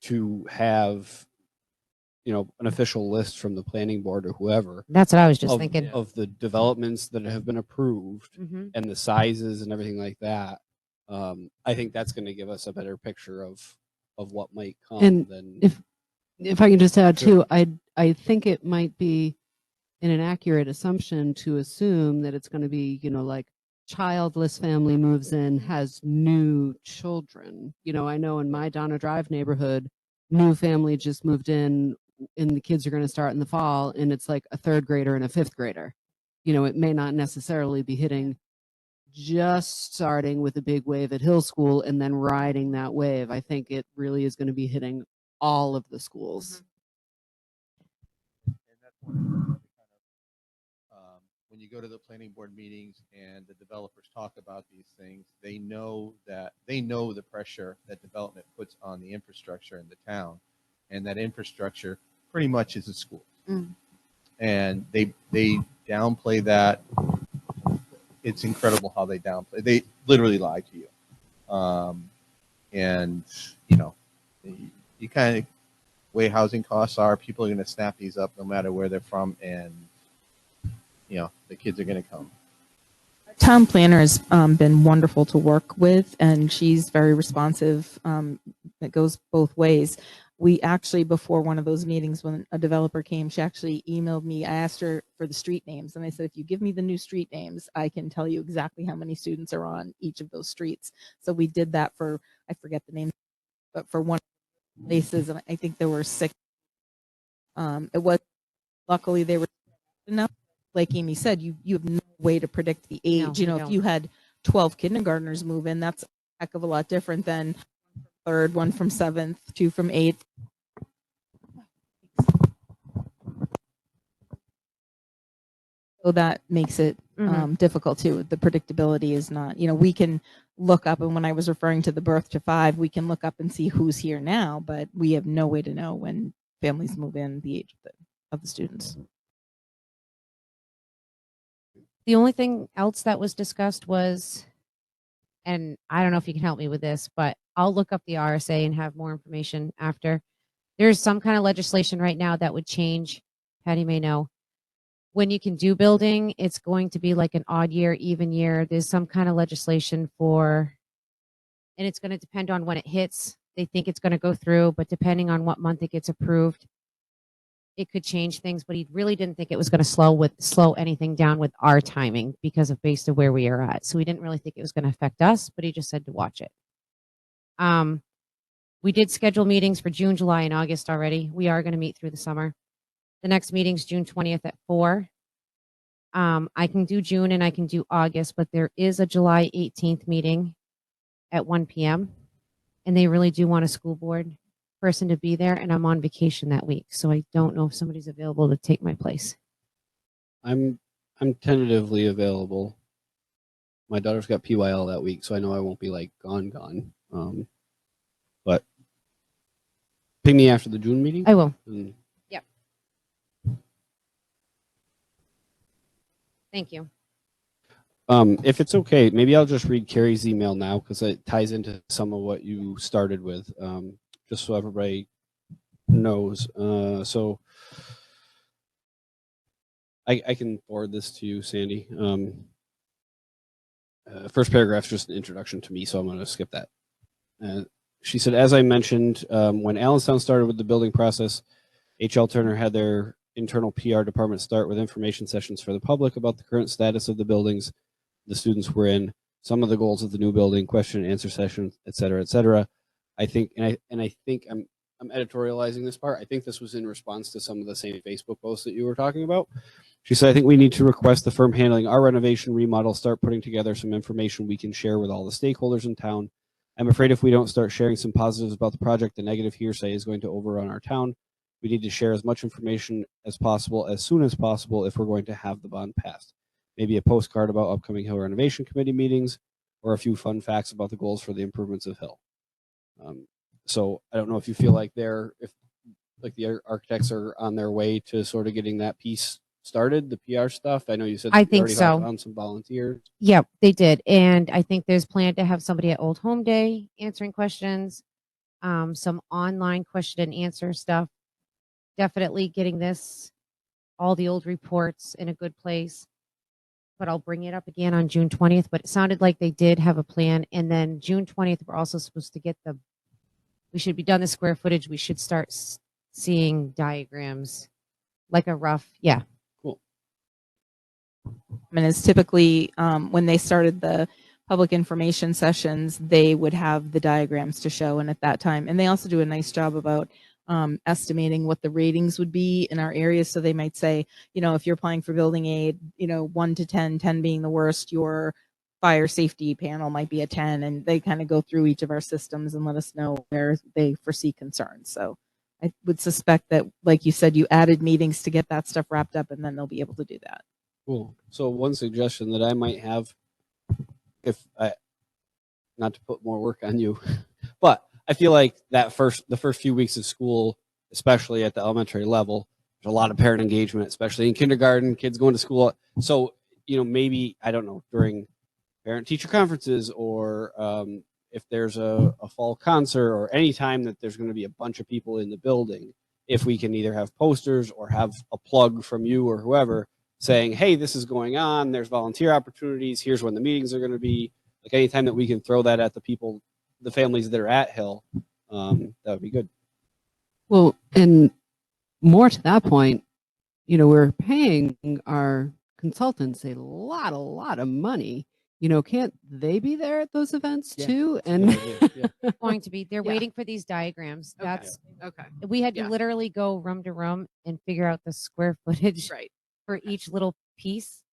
to have an official list from the planning board or whoever. That's what I was just thinking. Of the developments that have been approved and the sizes and everything like that. I think that's going to give us a better picture of what might come. And if I can just add too, I think it might be an inaccurate assumption to assume that it's going to be, like childless family moves in, has new children. I know in my Donna Drive neighborhood, new family just moved in, and the kids are going to start in the fall, and it's like a 3rd grader and a 5th grader. It may not necessarily be hitting just starting with a big wave at Hill School and then riding that wave. I think it really is going to be hitting all of the schools. and that's one of the things that when you go to the planning board meetings and the developers talk about these things, they know the pressure that development puts on the infrastructure in the town, and that infrastructure pretty much is a school. And they downplay that. It's incredible how they downplay. They literally lie to you. And you kind of way housing costs are. People are going to snap these up no matter where they're from, and the kids are going to come. Town planner has been wonderful to work with, and she's very responsive. It goes both ways. We actually, before one of those meetings, when a developer came, she actually emailed me. I asked her for the street names, and I said, if you give me the new street names, I can tell you exactly how many students are on each of those streets. So we did that for, I forget the name, but for one of the places, and I think there were 6. It was, luckily they were enough. Like Amy said, you have no way to predict the age. No, if you had 12 kindergartners move in, that's a heck of a lot different than 3rd, 1 from 7th, 2 from 8th. So that makes it difficult too. The predictability is not, we can look up, and when I was referring to the birth to 5, we can look up and see who's here now, but we have no way to know when families move in, the age of the students. The only thing else that was discussed was, and I don't know if you can help me with this, but I'll look up the RSA and have more information after. There's some kind of legislation right now that would change, Patty may know, when you can do building, it's going to be like an odd year, even year. There's some kind of legislation for, and it's going to depend on when it hits. They think it's going to go through, but depending on what month it gets approved, it could change things. But he really didn't think it was going to slow anything down with our timing because of based on where we are at. So we didn't really think it was going to affect us, but he just said to watch it. We did schedule meetings for June, July, and August already. We are going to meet through the summer. The next meeting's June 20th at 4. I can do June and I can do August, but there is a July 18th meeting at 1 p.m. And they really do want a school board person to be there, and I'm on vacation that week, so I don't know if somebody's available to take my place. I'm tentatively available. My daughter's got PYL that week, so I know I won't be like gone. But ping me after the June meeting. I will. Yep. Thank you. If it's okay, maybe I'll just read Carrie's email now because it ties into some of what you started with, just so everybody knows. So I can forward this to you, Sandy. First paragraph is just an introduction to me, so I'm going to skip that. She said, as I mentioned, when Allenstown started with the building process, H.L. Turner had their internal PR department start with information sessions for the public about the current status of the buildings the students were in, some of the goals of the new building, question and answer sessions, et cetera, et cetera. I think, and I think I'm editorializing this part. I think this was in response to some of the same Facebook posts that you were talking about. She said, I think we need to request the firm handling our renovation remodel start putting together some information we can share with all the stakeholders in town. I'm afraid if we don't start sharing some positives about the project, the negative hearsay is going to overrun our town. We need to share as much information as possible as soon as possible if we're going to have the bond passed. Maybe a postcard about upcoming Hill Renovation Committee meetings or a few fun facts about the goals for the improvements of Hill. So I don't know if you feel like if the architects are on their way to sort of getting that piece started, the PR stuff. I know you said I you think already so. found some volunteers. Yep, they did. And I think there's planned to have somebody at Old Home Day answering questions, some online question and answer stuff. Definitely getting all the old reports in a good place. But I'll bring it up again on June 20th. But it sounded like they did have a plan. And then June 20th, we're also supposed to get we should be done the square footage. We should start seeing diagrams, like a rough, yeah. Cool. And it's typically when they started the public information sessions, they would have the diagrams to show. And at that time, and they also do a nice job about estimating what the ratings would be in our area. So they might say, if you're applying for building aid, 1 to 10, 10 being the worst, your fire safety panel might be a 10. And they kind of go through each of our systems and let us know where they foresee concerns. So I would suspect that, like you said, you added meetings to get that stuff wrapped up, and then they'll be able to do that. Cool. So one suggestion that I might have, not to put more work on you, but I feel like the first few weeks of school, especially at the elementary level, there's a lot of parent engagement, especially in kindergarten, kids going to school. So, maybe, I don't know, during parent teacher conferences or if there's a fall concert or any time that there's going to be a bunch of people in the building, if we can either have posters or have a plug from you or whoever saying, hey, this is going on, there's volunteer opportunities, here's when the meetings are going to be, like anytime that we can throw that at the families that are at Hill, that would be good. Well, and more to that point, we're paying our consultants a lot of money. Can't they be there at those events too? And Going to be, they're Yeah. waiting for these diagrams. Okay. That's, okay, we had to Yeah. literally go room to room and figure out the square footage right. for each little piece.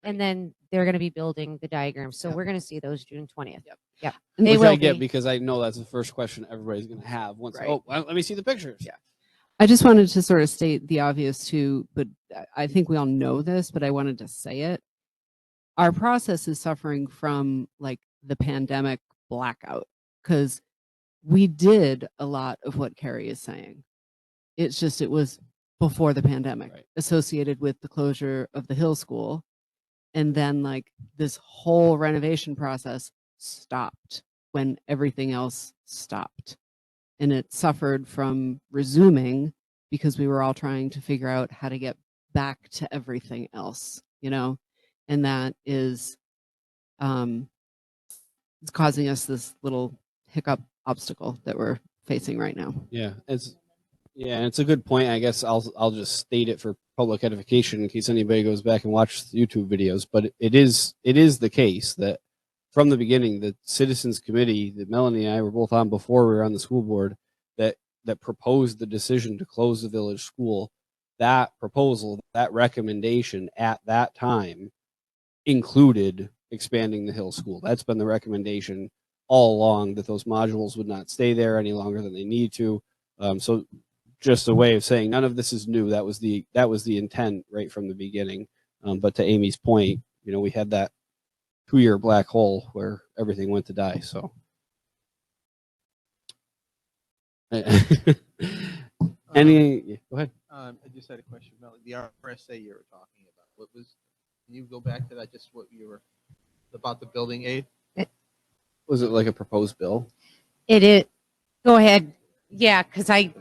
And then they're going to be building the diagrams. So Yep. we're going to see those June 20th. Yep. Yep. And They Which I will get be. because I know that's the first question everybody's going to have once. Right. Oh, well, let me see the pictures. Yeah. I just wanted to sort of state the obvious too, but I think we all know this, but I wanted to say it. Our process is suffering from like the pandemic blackout because we did a lot of what Carrie is saying. It's just it was before the pandemic, Right. associated with the closure of the Hill School. And then like this whole renovation process stopped when everything else stopped. And it suffered from resuming because we were all trying to figure out how to get back to everything else, and that is it's causing us this little hiccup obstacle that we're facing right now. Yeah, it's a good point. I guess I'll just state it for public edification in case anybody goes back and watches the YouTube videos. But it is the case that from the beginning, the citizens committee that Melanie and I were both on before we were on the school board that proposed the decision to close the village school, that proposal, that recommendation at that time included expanding the Hill School. That's been the recommendation all along, that those modules would not stay there any longer than they need to. So just a way of saying none of this is new. That was the intent right from the beginning. But to Amy's point, we had that 2-year black hole where everything went to die. So any go ahead. I just had a question about the RSA you were talking about. Can you go back to that? Just what you were. about the building aid? Was it like a proposed bill? It is. Go ahead. Yeah, because It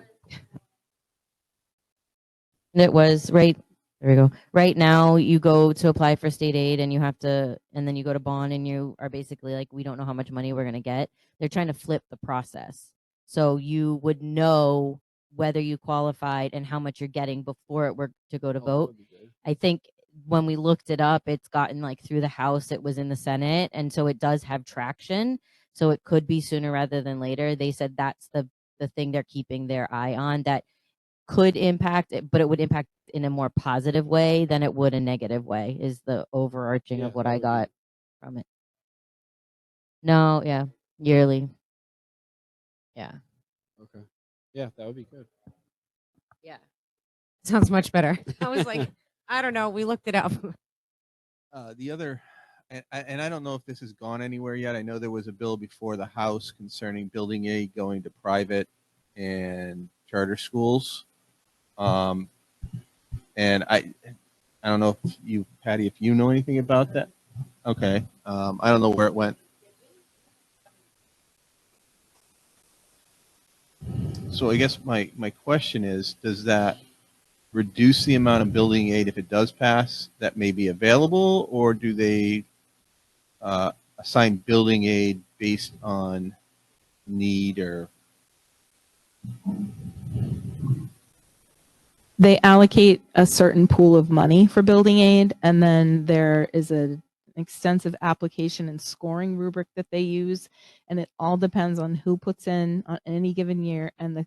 was right. There we go. Right now, you go to apply for state aid, and you have to, and then you go to bond, and you are basically like, we don't know how much money we're gonna get. They're trying to flip the process, so you would know whether you qualified and how much you're getting before it were to go to Oh, that vote. would be good. I think when we looked it up, it's gotten like through the House, it was in the Senate, and so it does have traction. So it could be sooner rather than later. They said that's the thing they're keeping their eye on, that could impact it, but it would impact in a more positive way than it would a negative way, is the overarching Yeah, of what that I would be- got from it. No, yeah, yearly. Yeah. Okay. Yeah, that would be good. yeah, sounds much better. I was like, I don't know. We looked it up. The other, and I don't know if this has gone anywhere yet. I know there was a bill before the House concerning building aid going to private and charter schools. And I don't know if you, Patty, if you know anything about that. Okay. I don't know where it went. So I guess my question is, does that reduce the amount of building aid if it does pass that may be available, or do they assign building aid based on need or? They allocate a certain pool of money for building aid, and then there is an extensive application and scoring rubric that they use, and it all depends on who puts in on any given year and the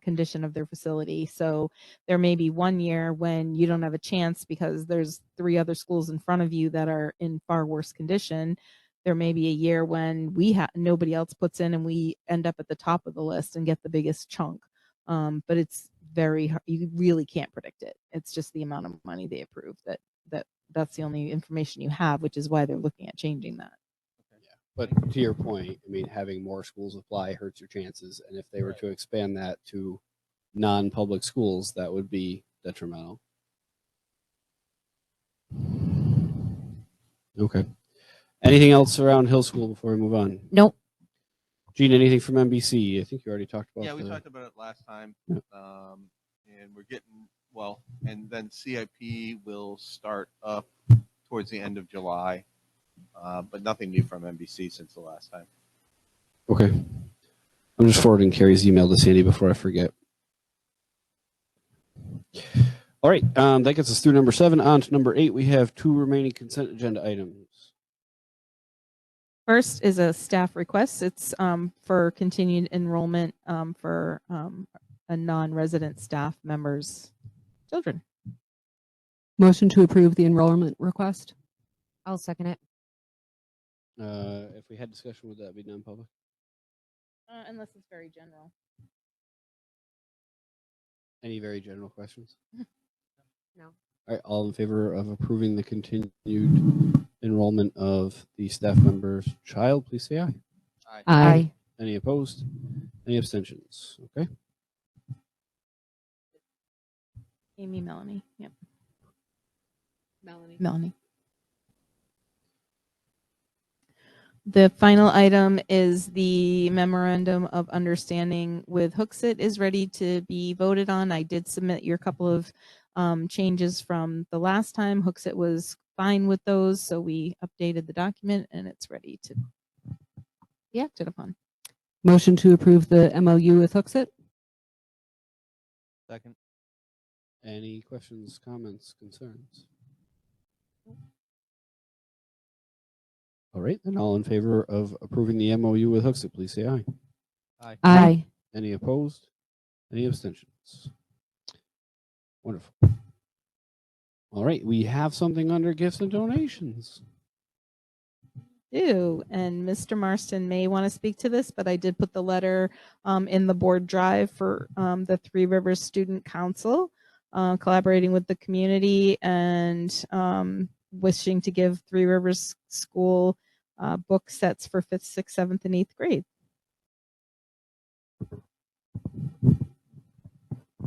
condition of their facility. So there may be one year when you don't have a chance because there's 3 other schools in front of you that are in far worse condition. There may be a year when nobody else puts in and we end up at the top of the list and get the biggest chunk. But it's very hard. You really can't predict it. It's just the amount of money they approve that's the only information you have, which is why they're looking at changing that. But to your point, I mean, having more schools apply hurts your chances, and if they were to expand that to non-public schools, that would be detrimental. Okay. Anything else around Hill School before we move on? Nope. Gene, anything from NBC? I think you already talked about. Yeah, we talked about it last time. Yeah. And we're getting, well, and then CIP will start up towards the end of July, but nothing new from NBC since the last time. Okay. I'm just forwarding Carrie's email to Sandy before I forget. All right. That gets us through number 7. On to number 8. We have 2 remaining consent agenda items. First is a staff request. It's for continued enrollment for a non-resident staff member's children. Motion to approve the enrollment request. I'll second it. If we had discussion, would that be non-public? Unless it's very general. Any very general questions? No. All right. All in favor of approving the continued enrollment of the staff member's child, please say aye. Aye. Any opposed? Any abstentions? Okay. Amy, Melanie. Yep. Melanie. The final item is the memorandum of understanding with Hooksett is ready to be voted on. I did submit your couple of changes from the last time. Hooksett was fine with those, so we updated the document and it's ready to be acted upon. Motion to approve the MOU with Hooksett. Second. Any questions, comments, concerns? All right, then all in favor of approving the MOU with Hooksett, please say aye. Aye. Aye. Any opposed? Any abstentions? Wonderful. All right, we have something under gifts and donations. And Mr. Marston may want to speak to this, but I did put the letter in the board drive for the Three Rivers Student Council, collaborating with the community and wishing to give Three Rivers School book sets for 5th, 6th, 7th, and 8th grade.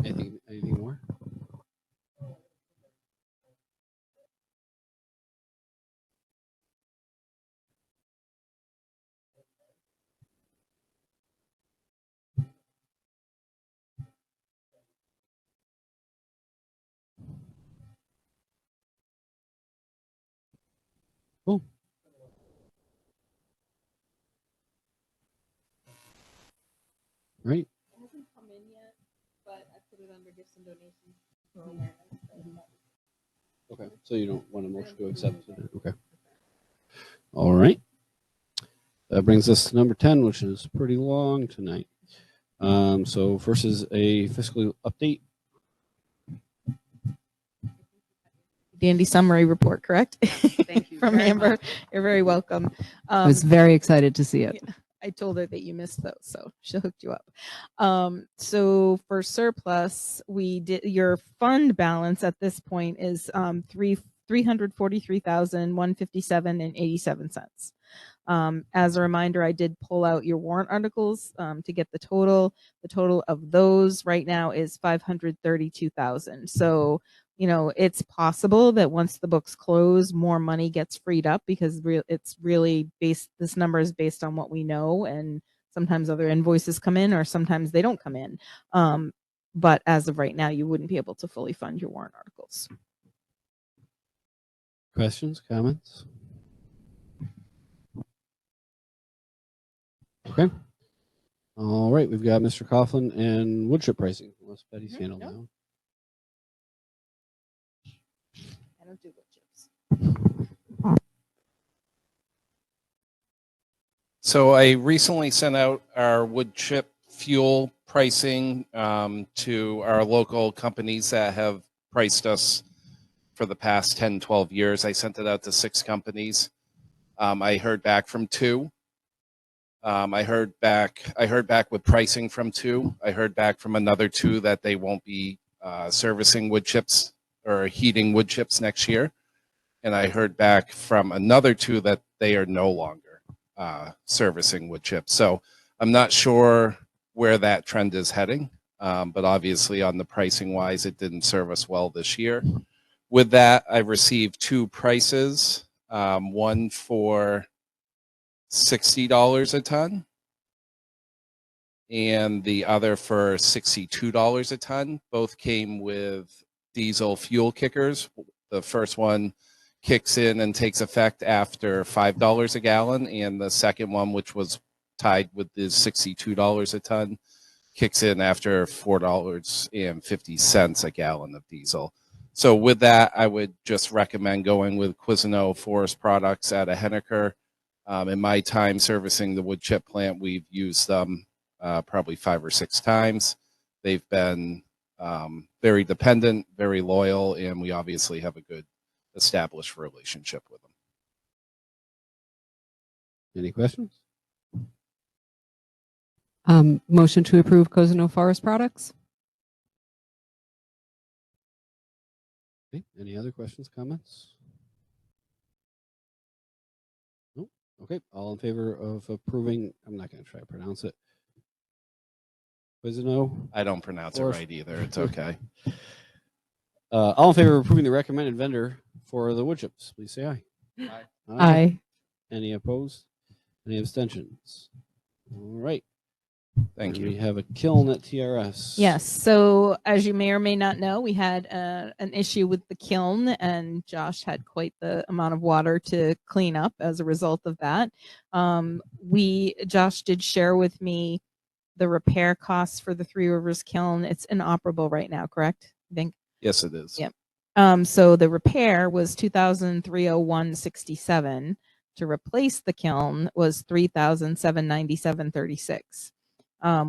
Anything more? Cool. Right. It hasn't come in yet, but I put it under gifts and donations for awareness. Okay. So you don't want a motion to accept it? Okay. All right. That brings us to number 10, which is pretty long tonight. So first is a fiscal update. Dandy summary report, correct? Thank you From very Amber. much. You're very welcome. I was very excited to see it. I told her that you missed those, so she hooked you up. So for surplus, we did your fund balance at this point is $343,157.87. As a reminder, I did pull out your warrant articles to get the total. The total of those right now is 532,000. So, you know, it's possible that once the books close, more money gets freed up because it's really based, this number is based on what we know, and sometimes other invoices come in or sometimes they don't come in. But as of right now, you wouldn't be able to fully fund your warrant articles. Questions, comments? Okay. All right. We've got Mr. Coughlin and wood chip pricing. Unless Betty's handled no. now. I don't do wood chips. So I recently sent out our wood chip fuel pricing to our local companies that have priced us for the past 10, 12 years. I sent it out to 6 companies. I heard back from 2. I heard back with pricing from 2. I heard back from another 2 that they won't be servicing wood chips or heating wood chips next year. And I heard back from another 2 that they are no longer servicing wood chips. So I'm not sure where that trend is heading, but obviously on the pricing wise, it didn't serve us well this year. With that, I received 2 prices, one for $60 a ton and the other for $62 a ton. Both came with diesel fuel kickers. The first one kicks in and takes effect after $5 a gallon, and the second one, which was tied with the $62 a ton, kicks in after $4.50 a gallon of diesel. So with that, I would just recommend going with Cuisinart Forest Products out of Henniker. In my time servicing the wood chip plant, we've used them probably 5 or 6 times. They've been very dependent, very loyal, and we obviously have a good established relationship with them. Any questions? Motion to approve Cuisinart Forest Products. Okay. Any other questions, comments? No. Okay. All in favor of approving? I'm not going to try to pronounce it. Cuisinart. I don't pronounce it right either. It's okay. All in favor of approving the recommended vendor for the wood chips, please say aye. Aye. Aye. Any opposed? Any abstentions? All right. Thank you. We have a kiln at TRS. Yes. So as you may or may not know, we had an issue with the kiln, and Josh had quite the amount of water to clean up as a result of that. Josh did share with me the repair costs for the Three Rivers kiln. It's inoperable right now, correct? I think. Yes, it is. Yep. So the repair was $2,301.67. To replace the kiln was $3,797.36.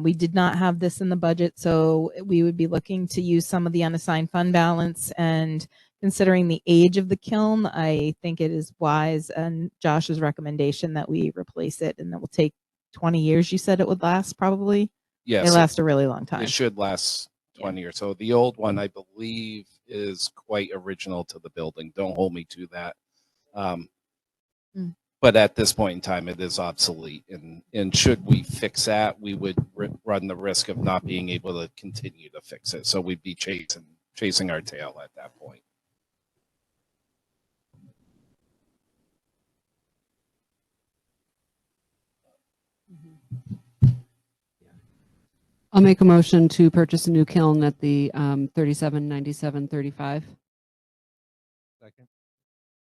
We did not have this in the budget, so we would be looking to use some of the unassigned fund balance. And considering the age of the kiln, I think it is wise and Josh's recommendation that we replace it, and that will take 20 years. You said it would last probably? Yes. It lasts a really long time. It should last 20 or so. The old one, I believe, is quite original to the building. Don't hold me to that. But at this point in time, it is obsolete. And should we fix that, we would run the risk of not being able to continue to fix it. So we'd be chasing our tail at that point. I'll make a motion to purchase a new kiln at the $37.97.35. Second.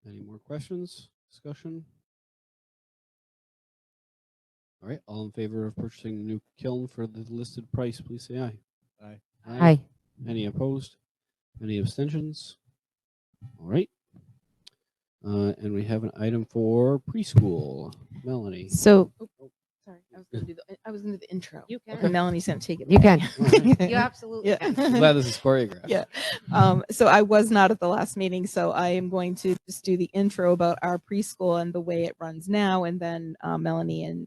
Any more questions? Discussion? All right, all in favor of purchasing the new kiln for the listed price, please say aye. Aye. Aye. Any opposed? Any abstentions? All right. And we have an item for preschool. Melanie. So, sorry, I was gonna do the intro. You can. And Melanie's gonna take it. You can. away. You absolutely Yeah. can. I'm glad this is choreographed. Yeah. So I was not at the last meeting, so I am going to just do the intro about our preschool and the way it runs now, and then Melanie and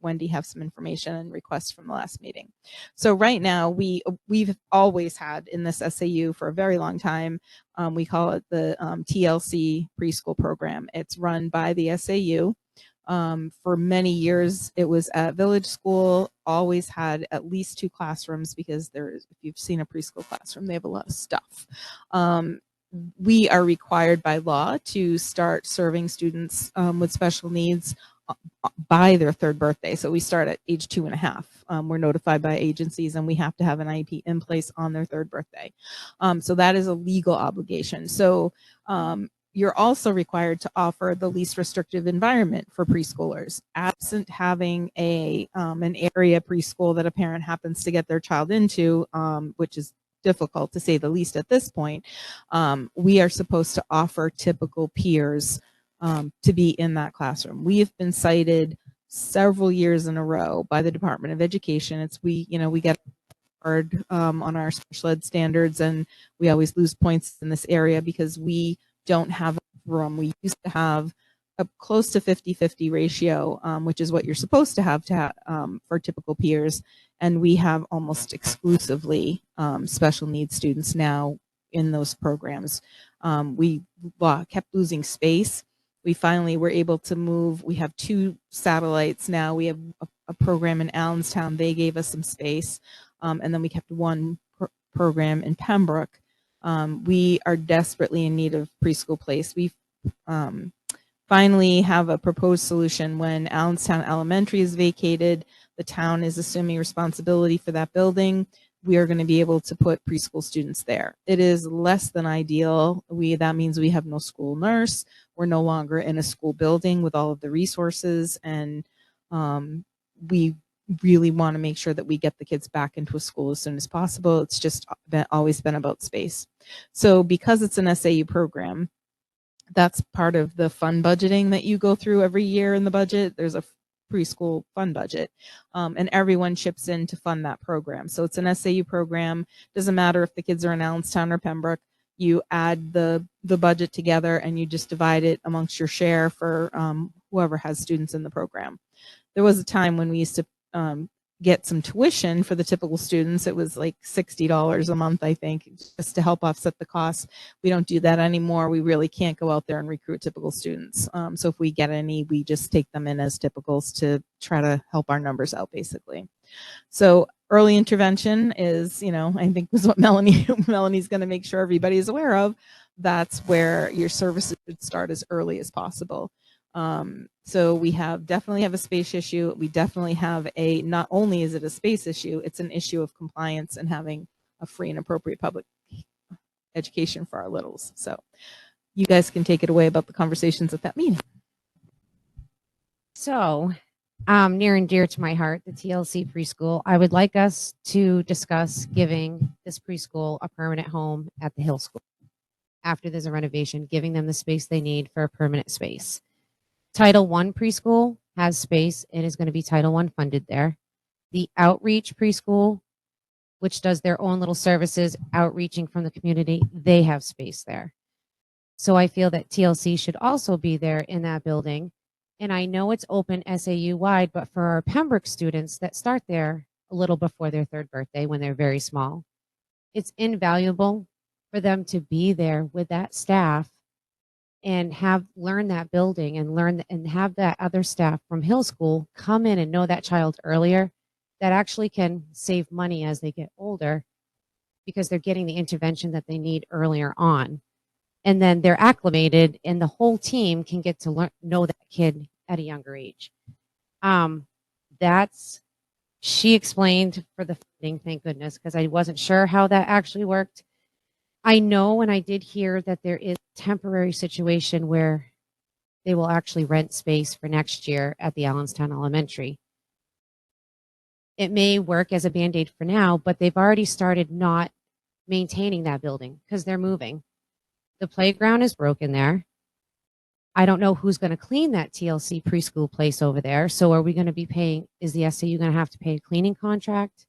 Wendy have some information and requests from the last meeting. So right now we've always had in this SAU for a very long time. We call it the TLC preschool program. It's run by the SAU. For many years, it was at Village School, always had at least 2 classrooms because if you've seen a preschool classroom, they have a lot of stuff. We are required by law to start serving students with special needs by their 3rd birthday. So we start at age 2.5. We're notified by agencies and we have to have an IEP in place on their 3rd birthday. So that is a legal obligation. So you're also required to offer the least restrictive environment for preschoolers. Absent having an area preschool that a parent happens to get their child into, which is difficult to say the least at this point, we are supposed to offer typical peers to be in that classroom. We have been cited several years in a row by the Department of Education. We get hard on our special ed standards, and we always lose points in this area because we don't have room. We used to have a close to 50-50 ratio, which is what you're supposed to have for typical peers, and we have almost exclusively special needs students now in those programs. We kept losing space. We finally were able to move. We have 2 satellites now. We have a program in Allenstown. They gave us some space, and then we kept 1 program in Pembroke. We are desperately in need of preschool place. We finally have a proposed solution. When Allenstown Elementary is vacated, the town is assuming responsibility for that building. We are going to be able to put preschool students there. It is less than ideal. That means we have no school nurse. We're no longer in a school building with all of the resources, and we really want to make sure that we get the kids back into a school as soon as possible. It's just always been about space. So because it's an SAU program, that's part of the fund budgeting that you go through every year in the budget. There's a preschool fund budget, and everyone chips in to fund that program. So it's an SAU program. Doesn't matter if the kids are in Allenstown or Pembroke. You add the budget together and you just divide it amongst your share for whoever has students in the program. There was a time when we used to get some tuition for the typical students. It was like $60 a month, I think, just to help offset the costs. We don't do that anymore. We really can't go out there and recruit typical students. So if we get any, we just take them in as typicals to try to help our numbers out, basically. So early intervention is, I think was what Melanie's going to make sure everybody is aware of. That's where your services should start as early as possible. So we definitely have a space issue. We definitely have not only is it a space issue, it's an issue of compliance and having a free and appropriate public education for our littles. So you guys can take it away about the conversations at that meeting. So, near and dear to my heart, the TLC preschool, I would like us to discuss giving this preschool a permanent home at the Hill School after there's a renovation, giving them the space they need for a permanent space. Title I preschool has space and is going to be Title I funded there. The outreach preschool, which does their own little services, outreaching from the community, they have space there. So I feel that TLC should also be there in that building. And I know it's open SAU wide, but for our Pembroke students that start there a little before their 3rd birthday when they're very small, it's invaluable for them to be there with that staff and learn that building and have that other staff from Hill School come in and know that child earlier. That actually can save money as they get older because they're getting the intervention that they need earlier on. And then they're acclimated and the whole team can get to know that kid at a younger age. She explained for the funding, thank goodness, because I wasn't sure how that actually worked. I know, and I did hear that there is a temporary situation where they will actually rent space for next year at the Allenstown Elementary. It may work as a Band-Aid for now, but they've already started not maintaining that building because they're moving. The playground is broken there. I don't know who's going to clean that TLC preschool place over there. So are we going to be paying, is the SAU going to have to pay a cleaning contract?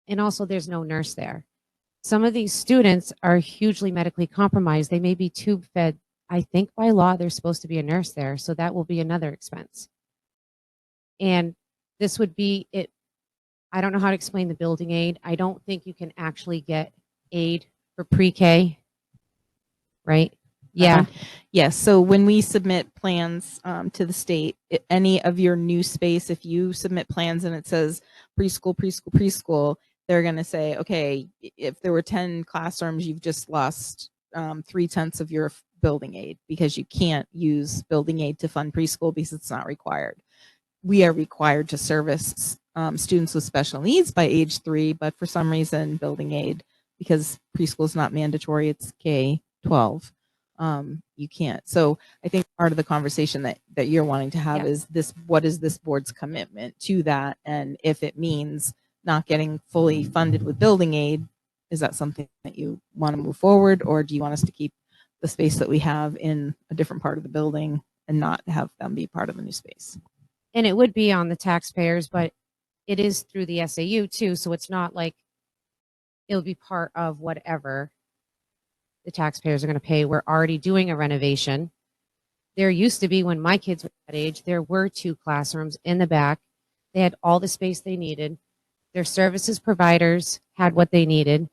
And also there's no nurse there. Some of these students are hugely medically compromised. They may be tube fed. I think by law, there's supposed to be a nurse there. So that will be another expense. And this would be it. I don't know how to explain the building aid. I don't think you can actually get aid for pre-K, right? Yeah. Yes. So when we submit plans to the state, any of your new space, if you submit plans and it says preschool, preschool, preschool, they're going to say, okay, if there were 10 classrooms, you've just lost 3/10 of your building aid because you can't use building aid to fund preschool because it's not required. We are required to service students with special needs by age 3, but for some reason, building aid, because preschool is not mandatory, it's K-12. You can't. So I think part of the conversation that you're wanting to have is this: what is this board's commitment to that? And if it means not getting fully funded with building aid, is that something that you want to move forward, or do you want us to keep the space that we have in a different part of the building and not have them be part of the new space? And it would be on the taxpayers, but it is through the SAU too. So it's not like it'll be part of whatever the taxpayers are going to pay. We're already doing a renovation. There used to be, when my kids were that age, there were 2 classrooms in the back. They had all the space they needed. Their services providers had what they needed.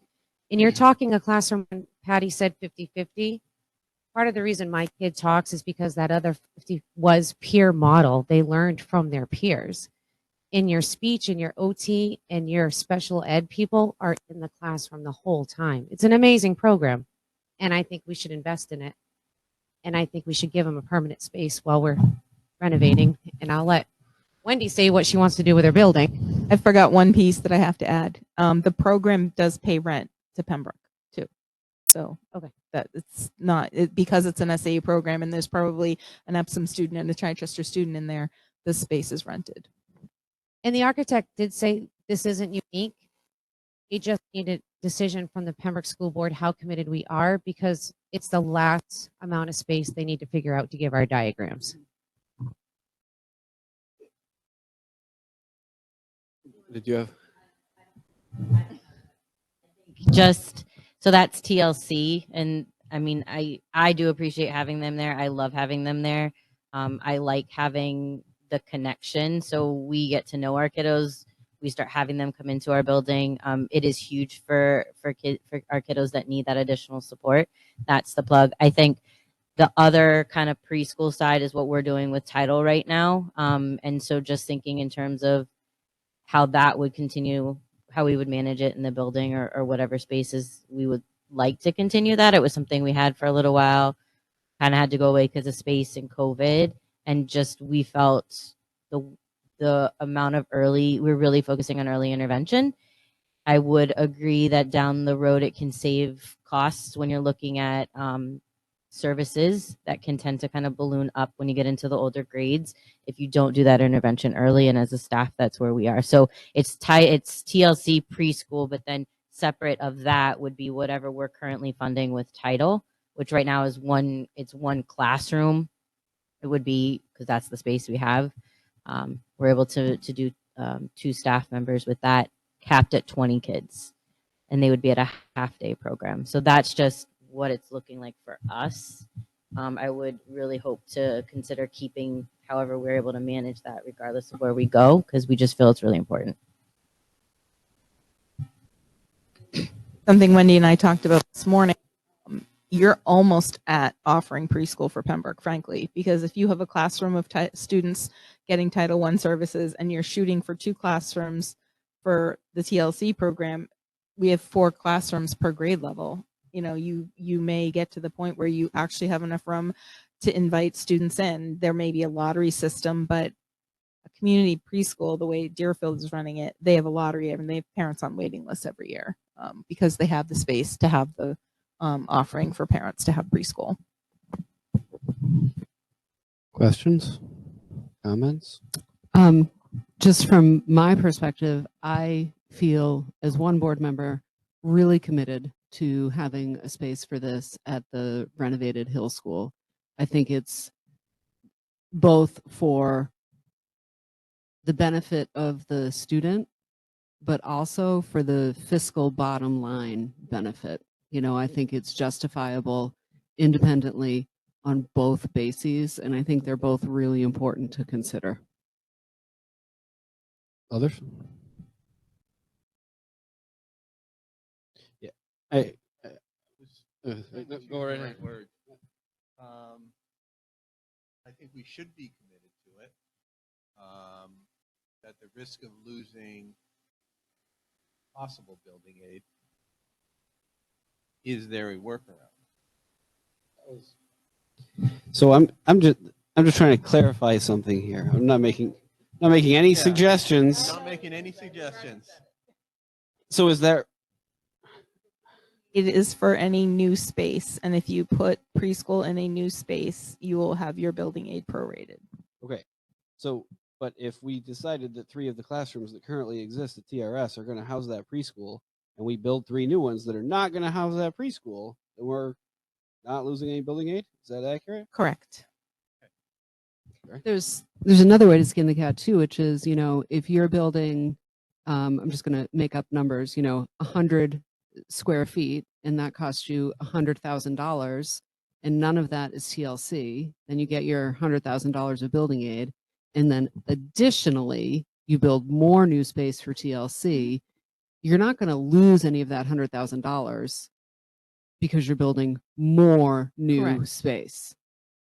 And you're talking a classroom, when Patty said 50-50. Part of the reason my kid talks is because that other 50 was peer model. They learned from their peers. In your speech and your OT and your special ed people are in the classroom the whole time. It's an amazing program. And I think we should invest in it. And I think we should give them a permanent space while we're renovating. And I'll let Wendy say what she wants to do with her building. I forgot one piece that I have to add. The program does pay rent to Pembroke too. So Okay. that it's not because it's an SAU program and there's probably an Epsom student and a Chichester student in there, the space is rented. And the architect did say this isn't unique. He just needed a decision from the Pembroke School Board how committed we are, because it's the last amount of space they need to figure out to give our diagrams. Did you have? Just so that's TLC, and I mean, I do appreciate having them there. I love having them there. I like having the connection, so we get to know our kiddos. We start having them come into our building. It is huge for our kiddos that need that additional support. That's the plug. I think the other kind of preschool side is what we're doing with Title right now, and so just thinking in terms of how that would continue, how we would manage it in the building or whatever spaces we would like to continue that. It was something we had for a little while, kind of had to go away because of space and COVID, and just we felt the amount of we're really focusing on early intervention. I would agree that down the road it can save costs when you're looking at services that can tend to kind of balloon up when you get into the older grades if you don't do that intervention early. And as a staff, that's where we are. So it's TLC preschool, but then separate of that would be whatever we're currently funding with Title, which right now is one classroom. It would be, because that's the space we have. We're able to do 2 staff members with that, capped at 20 kids, and they would be at a half-day program. So that's just what it's looking like for us. I would really hope to consider keeping however we're able to manage that regardless of where we go, because we just feel it's really important. Something Wendy and I talked about this morning. You're almost at offering preschool for Pembroke, frankly, because if you have a classroom of students getting Title I services and you're shooting for 2 classrooms for the TLC program, we have 4 classrooms per grade level. You know, you may get to the point where you actually have enough room to invite students in. There may be a lottery system, but a community preschool, the way Deerfield is running it, they have a lottery and they have parents on waiting lists every year because they have the space to have the offering for parents to have preschool. Questions? Comments? Just from my perspective, I feel as one board member really committed to having a space for this at the renovated Hill School. I think it's both for the benefit of the student, but also for the fiscal bottom line benefit. You know, I think it's justifiable independently on both bases, and I think they're both really important to consider. Others? Yeah. I go right ahead. I think we should be committed to it. At the risk of losing possible building aid, is there a workaround? So I'm just trying to clarify something here. I'm not making any suggestions. Not making any suggestions. So is there It is for any new space, and if you put preschool in a new space, you will have your building aid prorated. okay? So, but if we decided that 3 of the classrooms that currently exist at TRS are going to house that preschool, and we build 3 new ones that are not going to house that preschool, then we're not losing any building aid. Is that accurate? Correct. There's another way to skin the cat too, which is, you know, if you're building, I'm just going to make up numbers, you know, 100 square feet, and that costs you $100,000, and none of that is TLC, then you get your $100,000 of building aid, and then additionally you build more new space for TLC. You're not going to lose any of that $100,000 because you're building more new Correct. space.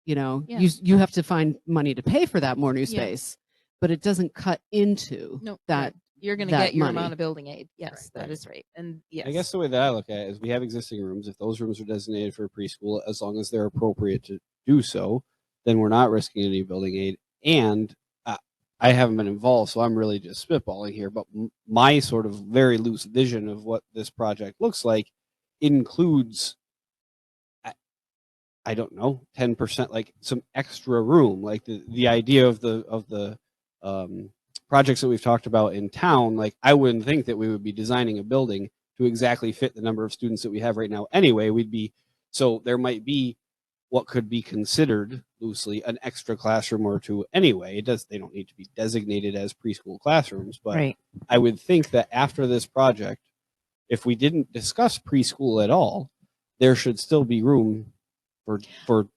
You know, Yeah. you have to find money to pay for that more new Yeah. space, but it doesn't cut into No, that. you're going to that get your money. amount of building aid. Yes, Right. that is right. And yes, I guess the way that I look at it is we have existing rooms. If those rooms are designated for preschool, as long as they're appropriate to do so, then we're not risking any building aid. And I haven't been involved, so I'm really just spitballing here. But my sort of very loose vision of what this project looks like includes, I don't know, 10%, like some extra room, like the idea of the projects that we've talked about in town. Like I wouldn't think that we would be designing a building to exactly fit the number of students that we have right now. Anyway, so there might be what could be considered loosely an extra classroom or 2 anyway. They don't need to be designated as preschool classrooms, but Right. I would think that after this project, if we didn't discuss preschool at all, there should still be room for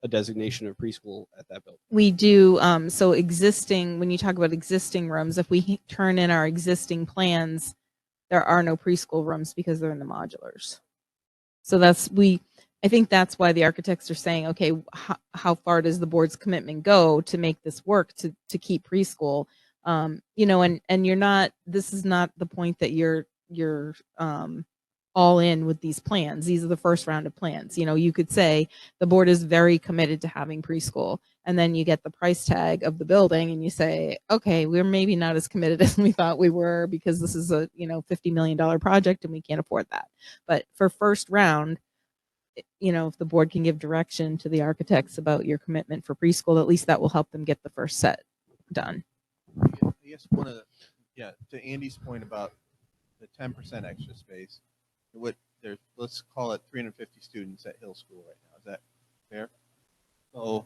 a designation of preschool at that building. we do. So existing, when you talk about existing rooms, if we turn in our existing plans, there are no preschool rooms because they're in the modulars. So I think that's why the architects are saying, okay, how far does the board's commitment go to make this work to keep preschool? You know, and this is not the point that you're all in with these plans. These are the first round of plans. You know, you could say the board is very committed to having preschool, and then you get the price tag of the building and you say, okay, we're maybe not as committed as we thought we were because this is a, you know, $50 million project and we can't afford that. But for first round, you know, if the board can give direction to the architects about your commitment for preschool, at least that will help them get the first set done. I guess to Andy's point about the 10% extra space, let's call it 350 students at Hill School right now. Is that fair? So,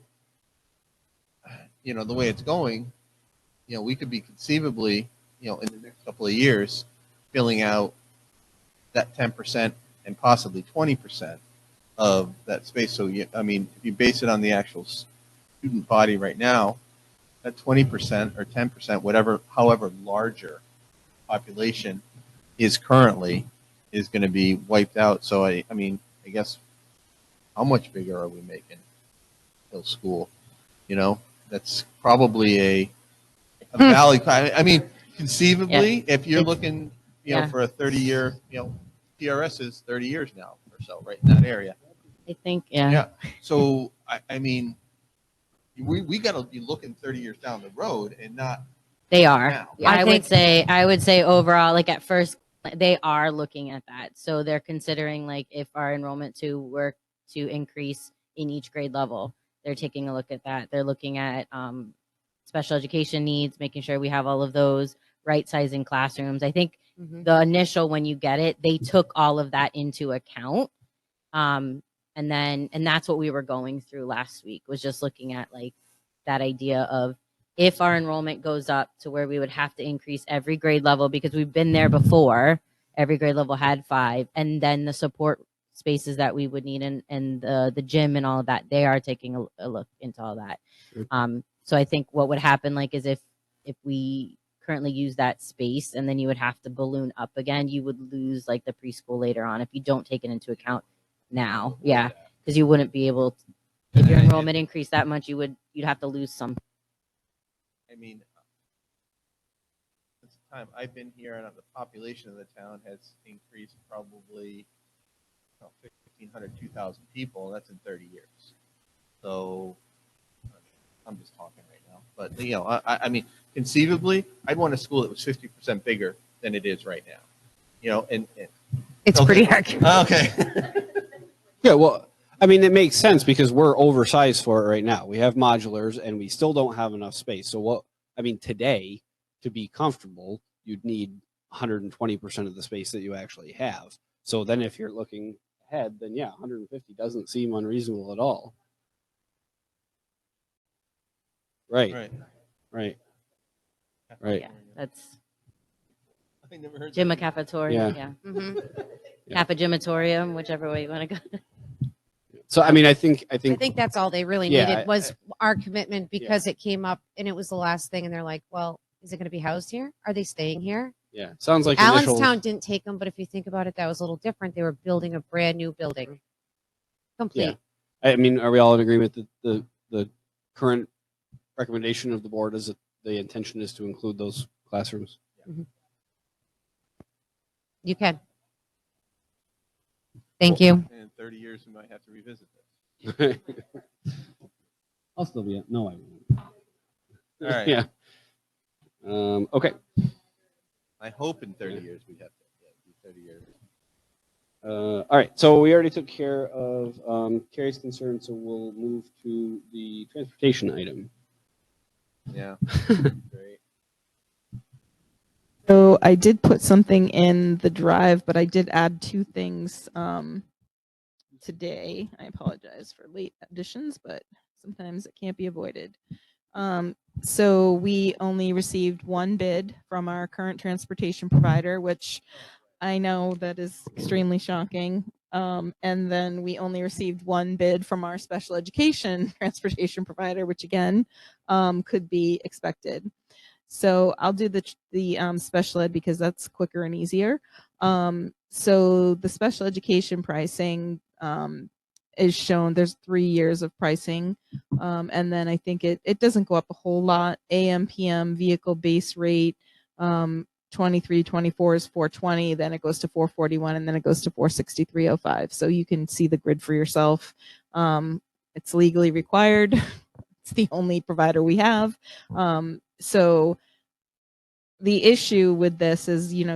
you know, the way it's going, you know, we could be conceivably, you know, in the next couple of years, filling out that 10% and possibly 20% of that space. So, I mean, if you base it on the actual student body right now, that 20% or 10%, however larger population is currently, is going to be wiped out. So, I mean, I guess, how much bigger are we making Hill School? You know, that's probably a valley. I mean, conceivably, if you're looking, you know, for a 30-year, you know, PRS is 30 years now or so, right in that area. I think, Yeah. So, I mean, we got to be looking 30 years down the road and not they are. now. I would say overall, like at first, they are looking at that. So they're considering like if our enrollment to work to increase in each grade level. they're taking a look at that. They're looking at special education needs, making sure we have all of those, right sizing classrooms. I think the initial, when you get it, they took all of that into account. And that's what we were going through last week, was just looking at like that idea of, if our enrollment goes up to where we would have to increase every grade level, because we've been there before, every grade level had 5, and then the support spaces that we would need, and the gym and all of that, they are taking a look into all that. So I think what would happen, like, is if we currently use that space and then you would have to balloon up again, you would lose like the preschool later on if you don't take it into account now. Yeah, because you wouldn't be able to, if your enrollment increased that much, you'd have to lose some. I mean, since the time I've been here, and the population of the town has increased probably 1,500, 2,000 people, and that's in 30 years. So I'm just talking right now. But, you know, I mean, conceivably, I'd want a school that was 50% bigger than it is right now. You know, and It's okay. pretty accurate. Okay. Yeah, well, I mean, it makes sense because we're oversized for it right now. We have modulars and we still don't have enough space. So what, I mean, today, to be comfortable, you'd need 120% of the space that you actually have. So then if you're looking ahead, then yeah, 150 doesn't seem unreasonable at all. Right. Right. Right. Right. Yeah, that's I never heard gym that. cafeteria. Yeah. Yeah. Cafegimatorium, whichever way you want to go. So I mean, I think I think that's all they really Yeah, needed was our commitment, because it came up and it was the last thing, and they're like, "Well, is it going to be housed here? Are they staying here?" yeah, sounds like initial. Allenstown didn't take them, but if you think about it, that was a little different. They were building a brand new building, complete. I mean, are we all in agreement that the current recommendation of the board is that the intention is to include those classrooms? You can. Thank you. And in 30 years, we might have to revisit this. I'll still be. No, I won't. All right. Yeah. Okay. I hope in 30 years we have to. Yeah, 30 years. All right. So we already took care of Carrie's concern, so we'll move to the transportation item. Yeah. Great. So I did put something in the drive, but I did add 2 things today. I apologize for late additions, but sometimes it can't be avoided. So we only received 1 bid from our current transportation provider, which I know that is extremely shocking. And then we only received 1 bid from our special education transportation provider, which again could be expected. So I'll do the special ed because that's quicker and easier. So the special education pricing is shown. There's 3 years of pricing. And then I think it doesn't go up a whole lot. AM, PM, vehicle base rate, 23, 24 is 420, then it goes to 441, and then it goes to 463.05. So you can see the grid for yourself. It's legally required. It's the only provider we have. So the issue with this is, you know,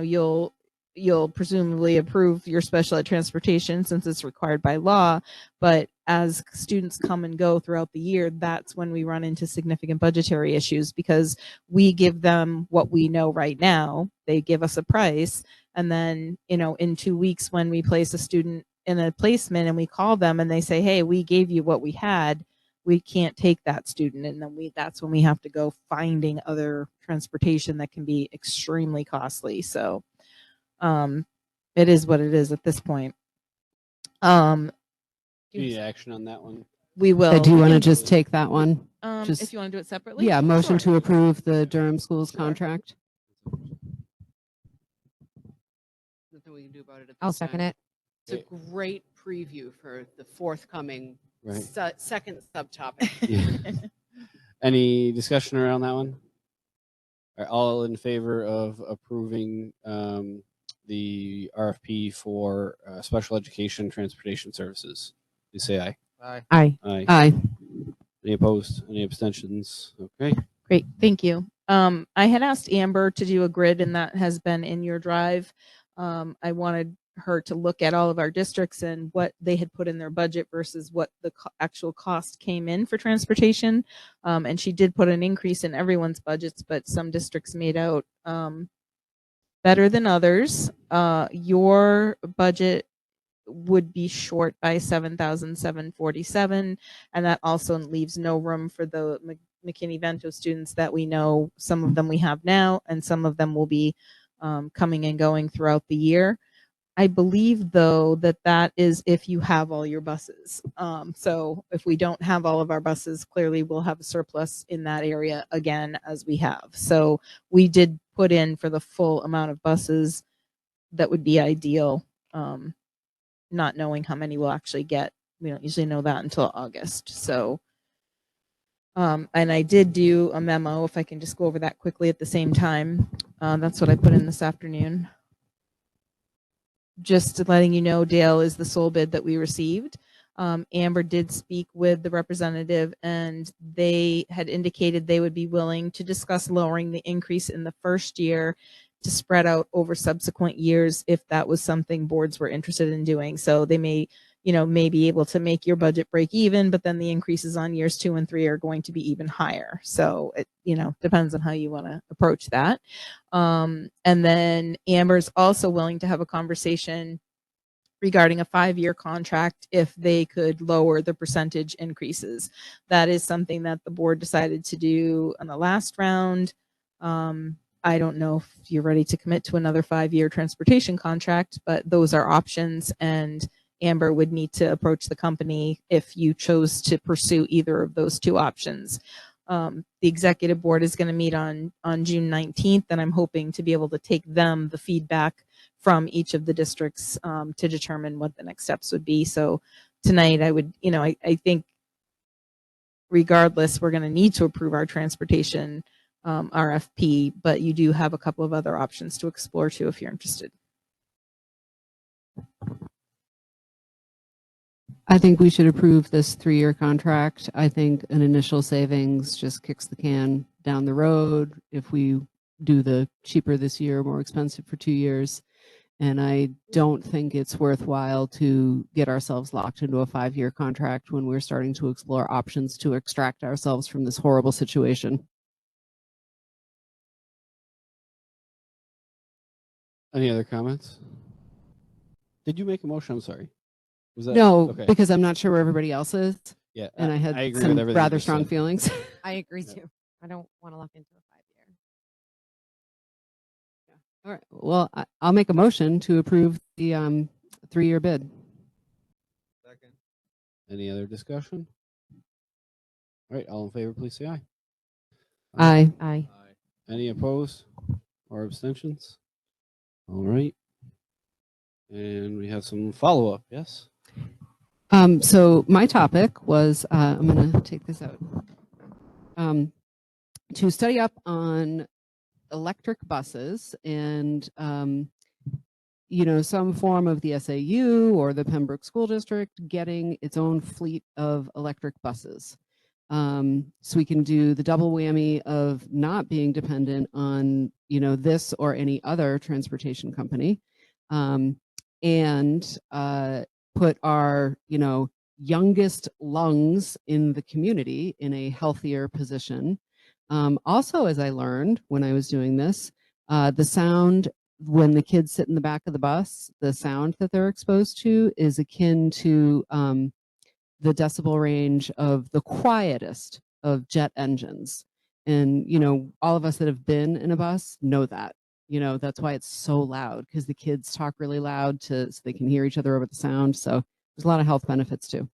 you'll presumably approve your special ed transportation since it's required by law, but as students come and go throughout the year, that's when we run into significant budgetary issues, because we give them what we know right now. They give us a price, and then, you know, in 2 weeks when we place a student in a placement and we call them and they say, hey, we gave you what we had, we can't take that student, and then that's when we have to go finding other transportation that can be extremely costly. So it is what it is at this point. Do you need action on that one? We will. So do you want to Yeah. just take that one? Just- If you want to do it separately? Yeah, motion Sure. to approve the Durham Schools contract. Nothing we can do about it at I'll this second time. it. It's a great preview for the forthcoming Right. second subtopic. Yeah. Any discussion around that one? Are all in favor of approving the RFP for special education transportation services? Please say aye. Aye. Aye. Aye. Aye. Any opposed? Any abstentions? Okay. Great, thank you. I had asked Amber to do a grid, and that has been in your drive. I wanted her to look at all of our districts and what they had put in their budget versus what the actual cost came in for transportation. And she did put an increase in everyone's budgets, but some districts made out better than others. Your budget would be short by 7,747, and that also leaves no room for the McKinney-Vento students that we know. Some of them we have now, and some of them will be coming and going throughout the year. I believe, though, that that is if you have all your buses. So if we don't have all of our buses, clearly we'll have a surplus in that area again, as we have. So we did put in for the full amount of buses that would be ideal, not knowing how many we'll actually get. We don't usually know that until August. So, and I did do a memo, if I can just go over that quickly at the same time. That's what I put in this afternoon. Just letting you know, Dale is the sole bid that we received. Amber did speak with the representative, and they had indicated they would be willing to discuss lowering the increase in the first year to spread out over subsequent years if that was something boards were interested in doing. So they may be able to make your budget break even, but then the increases on years 2 and 3 are going to be even higher. So it, depends on how you want to approach that. And then Amber's also willing to have a conversation regarding a 5-year contract if they could lower the percentage increases. That is something that the board decided to do on the last round. I don't know if you're ready to commit to another 5-year transportation contract, but those are options, and Amber would need to approach the company if you chose to pursue either of those two options. The executive board is going to meet on June 19th, and I'm hoping to be able to take them the feedback from each of the districts to determine what the next steps would be. So tonight I would, I think regardless, we're going to need to approve our transportation RFP, but you do have a couple of other options to explore too if you're interested. I think we should approve this 3-year contract. I think an initial savings just kicks the can down the road if we do the cheaper this year, more expensive for 2 years. And I don't think it's worthwhile to get ourselves locked into a 5-year contract when we're starting to explore options to extract ourselves from this horrible situation. Any other comments? Did you make a motion? I'm sorry. Was that No, okay? because I'm not sure where everybody else is. Yeah, And I had agree with some everything you rather just strong said. feelings. I agree too. I don't want to lock into a 5-year. All right. Well, I'll make a motion to approve the 3-year bid. Second. Any other discussion? All right, all in favor, please say aye. Aye. Aye. Any opposed or abstentions? All right. And we have some follow-up, yes? So my topic was, I'm going to take this out, to study up on electric buses and, some form of the SAU or the Pembroke School District getting its own fleet of electric buses. So we can do the double whammy of not being dependent on, this or any other transportation company, and put our, youngest lungs in the community in a healthier position. Also, as I learned when I was doing this, the sound when the kids sit in the back of the bus, the sound that they're exposed to is akin to the decibel range of the quietest of jet engines. And, all of us that have been in a bus know that. That's why it's so loud, because the kids talk really loud so they can hear each other over the sound. So there's a lot of health benefits too.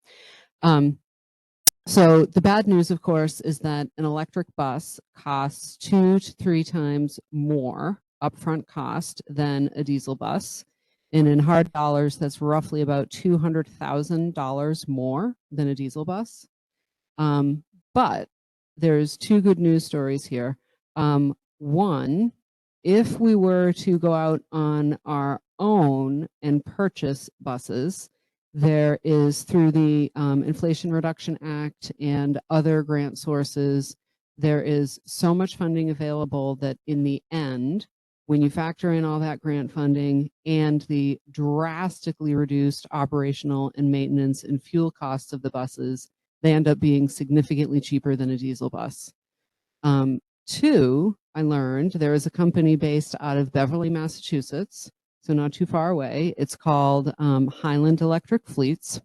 So the bad news, of course, is that an electric bus costs 2 to 3 times more upfront cost than a diesel bus. And in hard dollars, that's roughly about $200,000 more than a diesel bus. But there's 2 good news stories here. One, if we were to go out on our own and purchase buses, there is, through the Inflation Reduction Act and other grant sources, there is so much funding available that in the end, when you factor in all that grant funding and the drastically reduced operational and maintenance and fuel costs of the buses, they end up being significantly cheaper than a diesel bus. Two, I learned there is a company based out of Beverly, Massachusetts, so not too far away. It's called Highland Electric Fleets,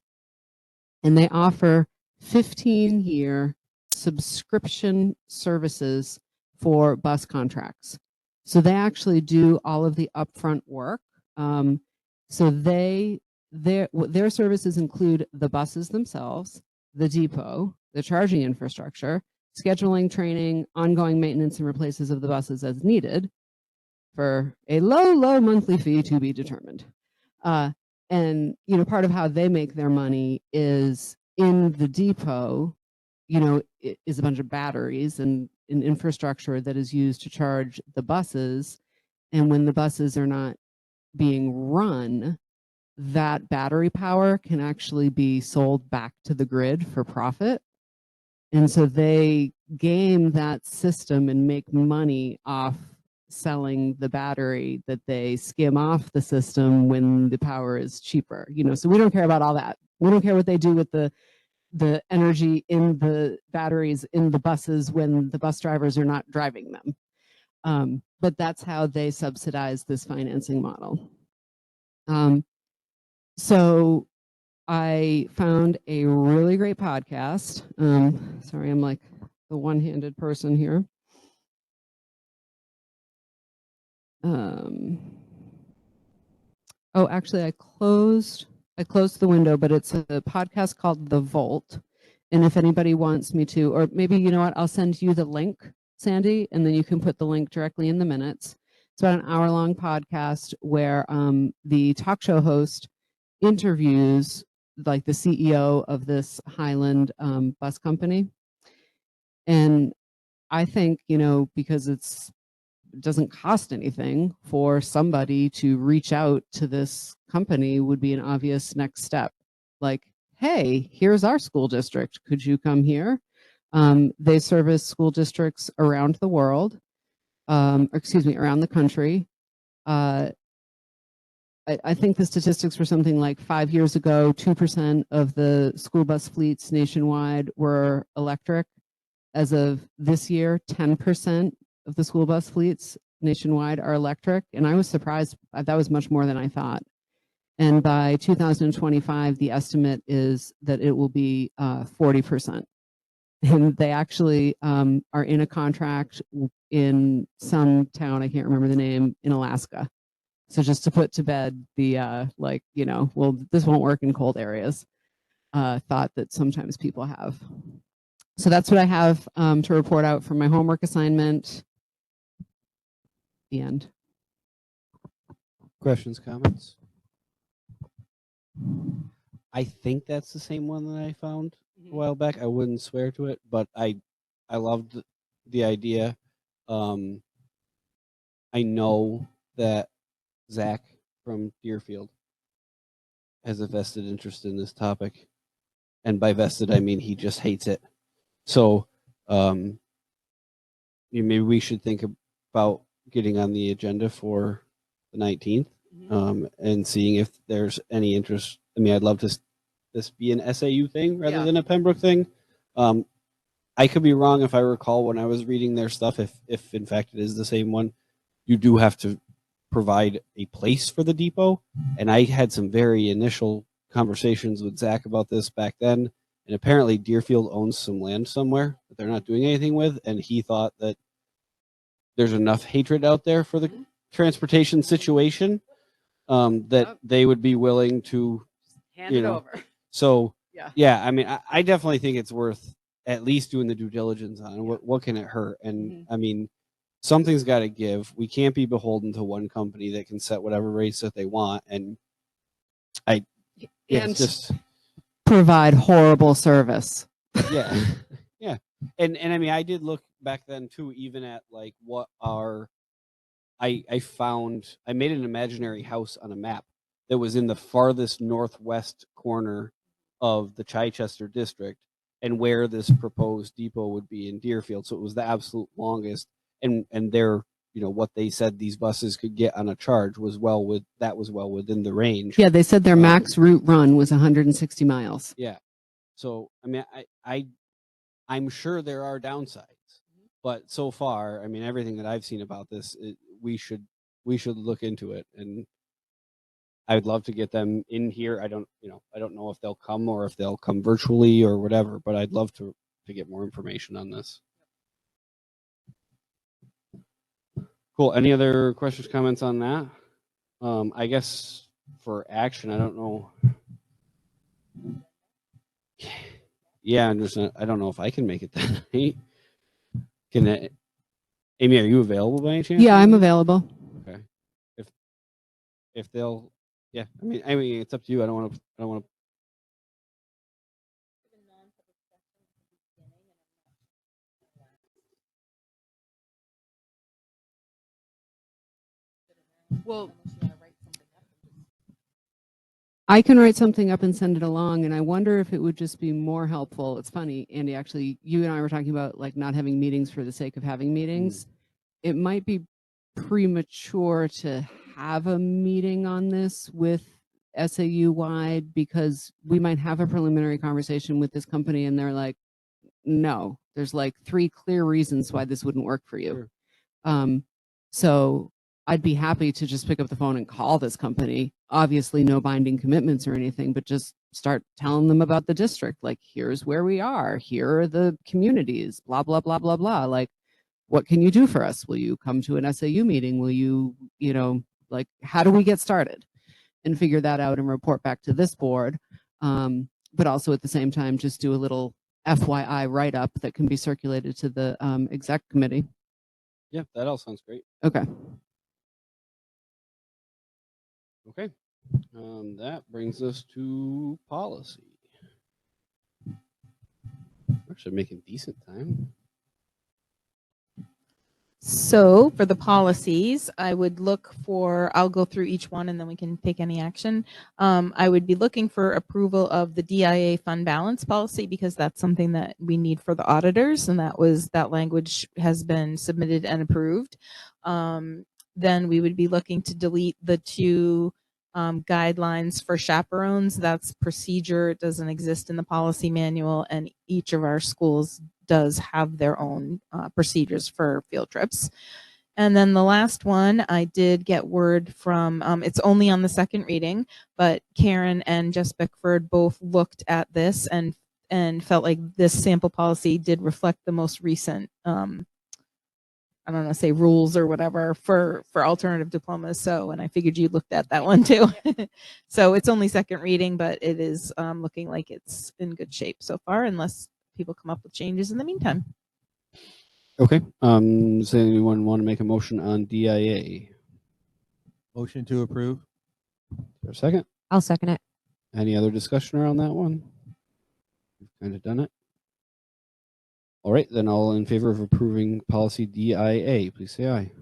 and they offer 15-year subscription services for bus contracts. So they actually do all of the upfront work. So their services include the buses themselves, the depot, the charging infrastructure, scheduling, training, ongoing maintenance and replaces of the buses as needed for a low monthly fee to be determined. And part of how they make their money is in the depot, is a bunch of batteries and an infrastructure that is used to charge the buses. And when the buses are not being run, that battery power can actually be sold back to the grid for profit. And so they game that system and make money off selling the battery that they skim off the system when the power is cheaper. So we don't care about all that. We don't care what they do with the energy in the batteries in the buses when the bus drivers are not driving them. But that's how they subsidize this financing model. So I found a really great podcast. Sorry, I'm like the one-handed person here. Oh, actually, I closed the window, but it's a podcast called The Volt. And if anybody wants me to, or maybe, you know what, I'll send you the link, Sandy, and then you can put the link directly in the minutes. It's about an hour-long podcast where the talk show host interviews like the CEO of this Highland bus company. And I think, because it doesn't cost anything for somebody to reach out to this company would be an obvious next step. Like, hey, here's our school district. Could you come here? They service school districts around the world, around the country. I think the statistics were something like 5 years ago, 2% of the school bus fleets nationwide were electric. As of this year, 10% of the school bus fleets nationwide are electric. And I was surprised. That was much more than I thought. And by 2025, the estimate is that it will be 40%. And they actually are in a contract in some town, I can't remember the name, in Alaska. So just to put to bed the, well, this won't work in cold areas, thought that sometimes people have. So that's what I have to report out from my homework assignment. The end. Questions, comments? I think that's the same one that I found a while back. I wouldn't swear to it, but I loved the idea. I know that Zach from Deerfield has a vested interest in this topic, and by vested I mean he just hates it. So maybe we should think about getting on the agenda for the 19th and seeing if there's any interest. I mean, I'd love to this be an SAU thing rather than a Pembroke thing. I could be wrong. If I recall when I was reading their stuff, if in fact it is the same one, you do have to provide a place for the depot. And I had some very initial conversations with Zach about this back then. And apparently Deerfield owns some land somewhere that they're not doing anything with. And he thought that there's enough hatred out there for the transportation situation that they would be willing to Hand it over. So Yeah. I mean, I definitely think it's worth at least doing the due diligence on it. What can it hurt? And I mean, something's got to give. We can't be beholden to one company that can set whatever rates that they want. And it's just provide horrible service. Yeah. And I mean, I did look back then too, even at like what I found, I made an imaginary house on a map that was in the farthest northwest corner of the Chichester district and where this proposed depot would be in Deerfield. So it was the absolute longest, and their what they said these buses could get on a charge was well within the range. Yeah, they said their Um, max route run was 160 miles. Yeah. So, I mean, I'm sure there are downsides, but so far, I mean, everything that I've seen about this, we should look into it, and I'd love to get them in here. I don't know if they'll come or if they'll come virtually or whatever, but I'd love to get more information on this. Cool. Any other questions, comments on that? I guess for action, I don't know. Yeah, I don't know if I can make it that night. Amy, are you available by any chance? Yeah, I'm available. Okay. If they'll, yeah. I mean, it's up to you. I don't want to. Well, I can write something up and send it along, and I wonder if it would just be more helpful. It's funny, Andy, actually, you and I were talking about like not having meetings for the sake of having meetings. It might be premature to have a meeting on this with SAU wide, because we might have a preliminary conversation with this company and they're like, no, there's like 3 clear reasons why this wouldn't work for you. Sure. So I'd be happy to just pick up the phone and call this company. Obviously, no binding commitments or anything, but just start telling them about the district. Like, here's where we are. Here are the communities, blah, blah, blah, blah, blah. Like, what can you do for us? Will you come to an SAU meeting? Will you, like, how do we get started? And figure that out and report back to this board. But also at the same time, just do a little FYI write-up that can be circulated to the exec committee. Yeah, that all sounds great. Okay. Okay. That brings us to policy. Actually making decent time. So for the policies, I'll go through each one and then we can take any action. I would be looking for approval of the DIA fund balance policy, because that's something that we need for the auditors, and that language has been submitted and approved. Then we would be looking to delete the 2 guidelines for chaperones. That's procedure. It doesn't exist in the policy manual, and each of our schools does have their own procedures for field trips. And then the last one, I did get word from, it's only on the second reading, but Karen and Jess Bickford both looked at this and felt like this sample policy did reflect the most recent, I don't know, say rules or whatever for alternative diplomas. So, and I figured you looked at that one too. So it's only second reading, but it is looking like it's in good shape so far, unless people come up with changes in the meantime. Okay. Does anyone want to make a motion on DIA? Motion to approve. Is there a second? I'll second it. Any other discussion around that one? We've kind of done it. All right, then all in favor of approving policy DIA, please say aye.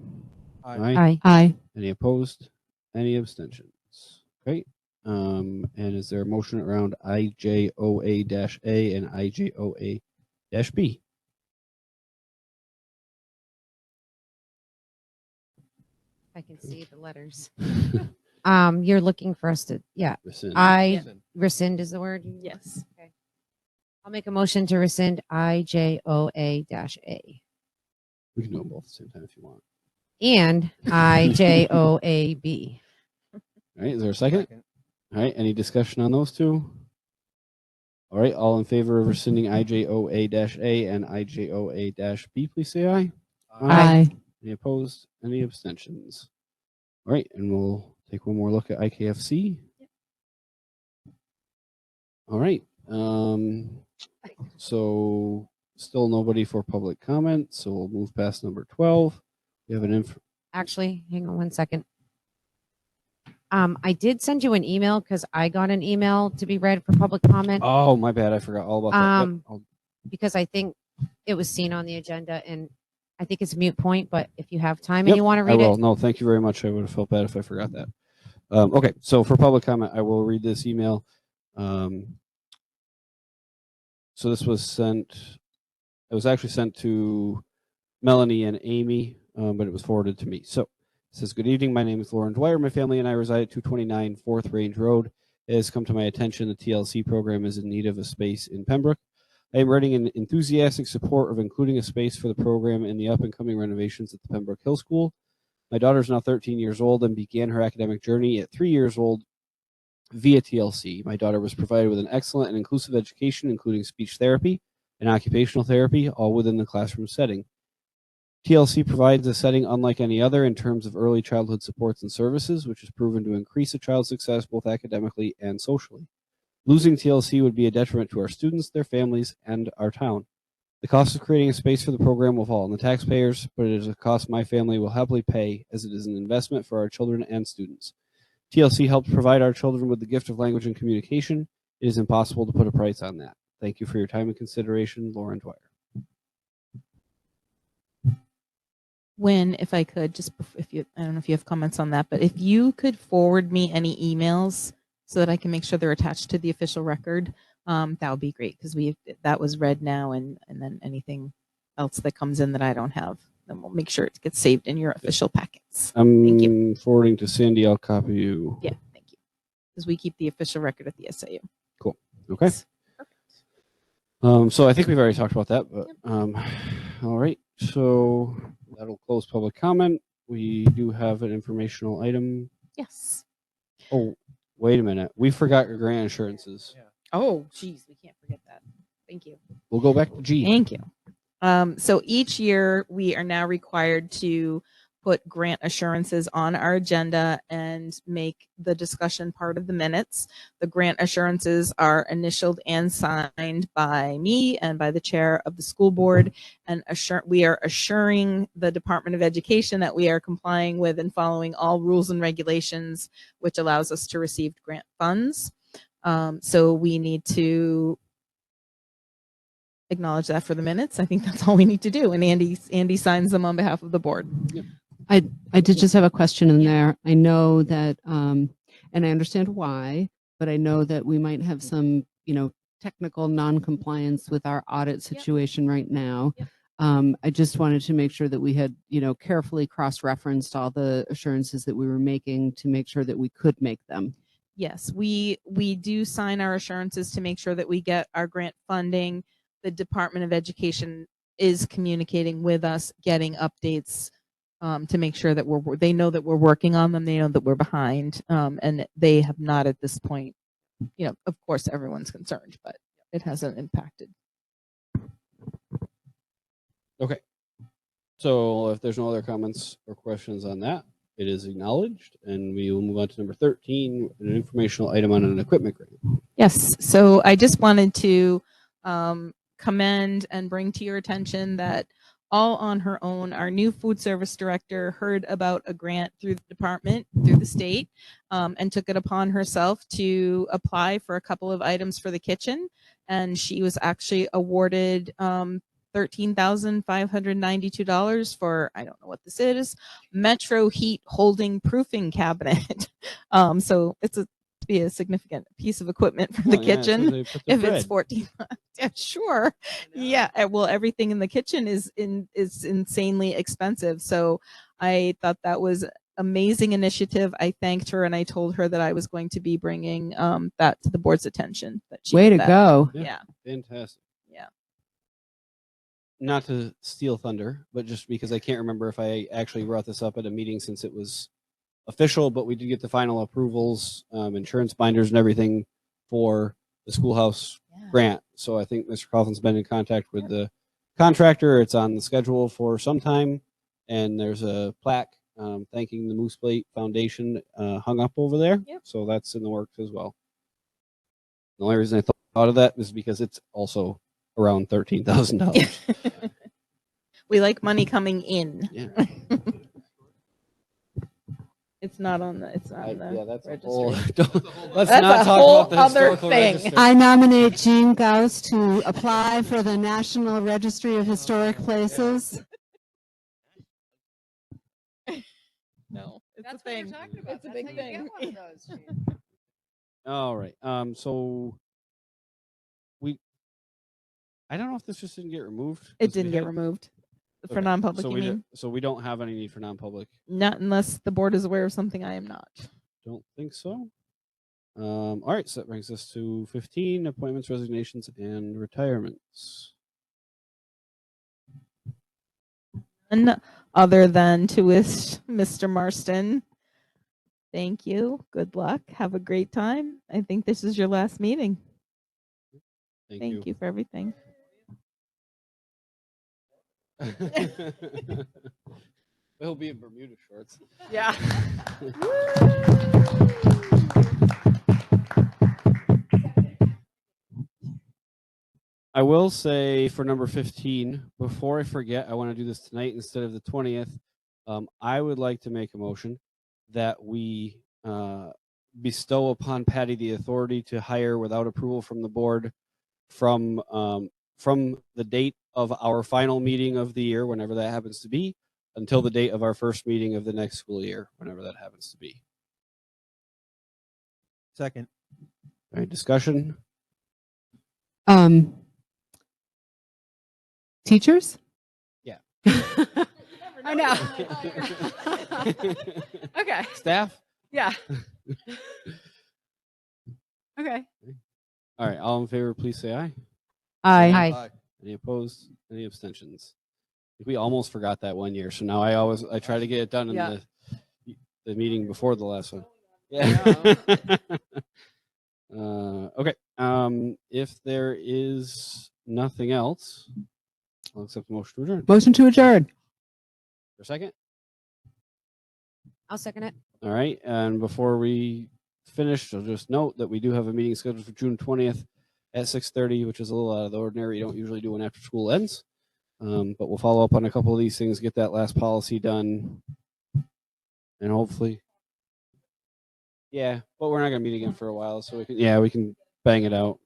Aye. Aye. Any opposed? Any abstentions? Great. And is there a motion around IJOA-A and IJOA-B? I can see the letters. You're looking for us to, yeah. Rescind. Rescind is the word? Yes. Okay. I'll make a motion to rescind IJOA-A We can do them both at the same time if you want. and IJOA-B. All right, is there a second? All right, any discussion on those 2? All right, all in favor of rescinding IJOA-A and IJOA-B, please say aye. Aye. Any opposed? Any abstentions? All right, and we'll take one more look at IKFC. All right. So still nobody for public comment, so we'll move past number 12. We have an Actually, hang on one second. I did send you an email because I got an email to be read for public comment. Oh, my bad. I forgot all about that. Yep. Because I think it was seen on the agenda, and I think it's a moot point, but if you have time and you want to read I will. it. No, thank you very much. I would have felt bad if I forgot that. Okay, so for public comment, I will read this email. So this was sent, it was actually sent to Melanie and Amy but it was forwarded to me. So it says, good evening. My name is Lauren Dwyer. My family and I reside at 229 4th Range Road. It has come to my attention the TLC program is in need of a space in Pembroke. I am writing in enthusiastic support of including a space for the program in the up-and-coming renovations at the Pembroke Hill School. My daughter is now 13 years old and began her academic journey at 3 years old via TLC. My daughter was provided with an excellent and inclusive education, including speech therapy and occupational therapy, all within the classroom setting. TLC provides a setting unlike any other in terms of early childhood supports and services, which has proven to increase a child's success both academically and socially. Losing TLC would be a detriment to our students, their families, and our town. The cost of creating a space for the program will fall on the taxpayers, but it is a cost my family will happily pay as it is an investment for our children and students. TLC helps provide our children with the gift of language and communication. It is impossible to put a price on that. Thank you for your time and consideration, Lauren Dwyer. When, if I could, just if you, I don't know if you have comments on that, but if you could forward me any emails so that I can make sure they're attached to the official record, that would be great, because that was read now, and then anything else that comes in that I don't have, then we'll make sure it gets saved in your official packets. Thank you. I'm forwarding to Sandy. I'll copy you. Yeah, thank you. Because we keep the official record at the SAU. Cool. Okay. Yes. So I think we've already talked about that, but all right. So that'll close public comment. We do have an informational item. Yes. Oh, wait a minute. We forgot your grant assurances. Yeah. Oh, geez, we can't forget that. Thank you. We'll go back to G. Thank you. So each year we are now required to put grant assurances on our agenda and make the discussion part of the minutes. The grant assurances are initialed and signed by me and by the chair of the school board, and we are assuring the Department of Education that we are complying with and following all rules and regulations, which allows us to receive grant funds. So we need to acknowledge that for the minutes. I think that's all we need to do. And Andy signs them on behalf of the board. Yep. I did just have a question in there. I know that, and I understand why, but I know that we might have some, technical non-compliance with our audit situation right now. I just wanted to make sure that we had, carefully cross-referenced all the assurances that we were making to make sure that we could make them. Yes, we do sign our assurances to make sure that we get our grant funding. The Department of Education is communicating with us, getting updates to make sure that they know that we're working on them. They know that we're behind, and they have not at this point. Of course, everyone's concerned, but it hasn't impacted. Okay. So if there's no other comments or questions on that, it is acknowledged, and we will move on to number 13, an informational item on an equipment grant. Yes. So I just wanted to commend and bring to your attention that all on her own, our new food service director heard about a grant through the department, through the state, and took it upon herself to apply for a couple of items for the kitchen. And she was actually awarded $13,592 for, I don't know what this is, Metro Heat Holding Proofing Cabinet. So it's to be a significant piece of equipment for the kitchen. If it's 14, yeah, sure. Yeah, well, everything in the kitchen is insanely expensive. So I thought that was amazing initiative. I thanked her and I told her that I was going to be bringing that to the board's attention. Way to go. Yeah. Fantastic. Yeah. Not to steal thunder, but just because I can't remember if I actually brought this up at a meeting since it was official, but we did get the final approvals, insurance binders and everything for the schoolhouse grant. So I think Mr. Coughlin's been in contact with the contractor. It's on the schedule for some time, and there's a plaque thanking the Moose Plate Foundation hung up over there. Yep. So that's in the works as well. The only reason I thought of that is because it's also around $13,000. We like money coming in. Yeah. It's not on the. It's on the. Yeah, that's registry. a whole. Let's That's not a talk whole about the other historical thing. register. I nominate Jean Gauss to apply for the National Registry of Historic Places. No, it's a thing. It's a big thing. All right. So I don't know if this just didn't get removed. It didn't get removed. for Okay, non-public, so you we mean? so we don't have any need for non-public. Not unless the board is aware of something I am not. Don't think so. All right, so that brings us to 15 appointments, resignations, and retirements. None other than to wish Mr. Marston, thank you. Good luck. Have a great time. I think this is your last meeting. Thank you for everything. He'll be in Bermuda shorts. Yeah. I will say for number 15, before I forget, I want to do this tonight instead of the 20th. I would like to make a motion that we bestow upon Patty the authority to hire without approval from the board from the date of our final meeting of the year, whenever that happens to be, until the date of our first meeting of the next school year, whenever that happens to be. Second. All right, discussion. Teachers? Yeah. I know. Okay. Staff? Yeah. Okay. All right, all in favor, please say aye. Aye. Any opposed? Any abstentions? I think we almost forgot that one year, so now I try to get it done in Yeah. the meeting before the last one. Yeah. Okay. If there is nothing else, I'll accept the motion to adjourn. Motion to adjourn. For a second. I'll second it. All right. And before we finish, I'll just note that we do have a meeting scheduled for June 20th at 6:30, which is a little out of the ordinary. You don't usually do one after school ends. But we'll follow up on a couple of these things, get that last policy done, and hopefully. Yeah, but we're not going to meet again for a while, so we can bang it out.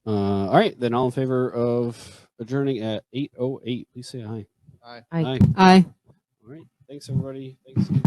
All right, then all in favor of adjourning at 8:08, please say aye. Aye. Aye. Aye. All right, thanks everybody. Thanks, Stevie.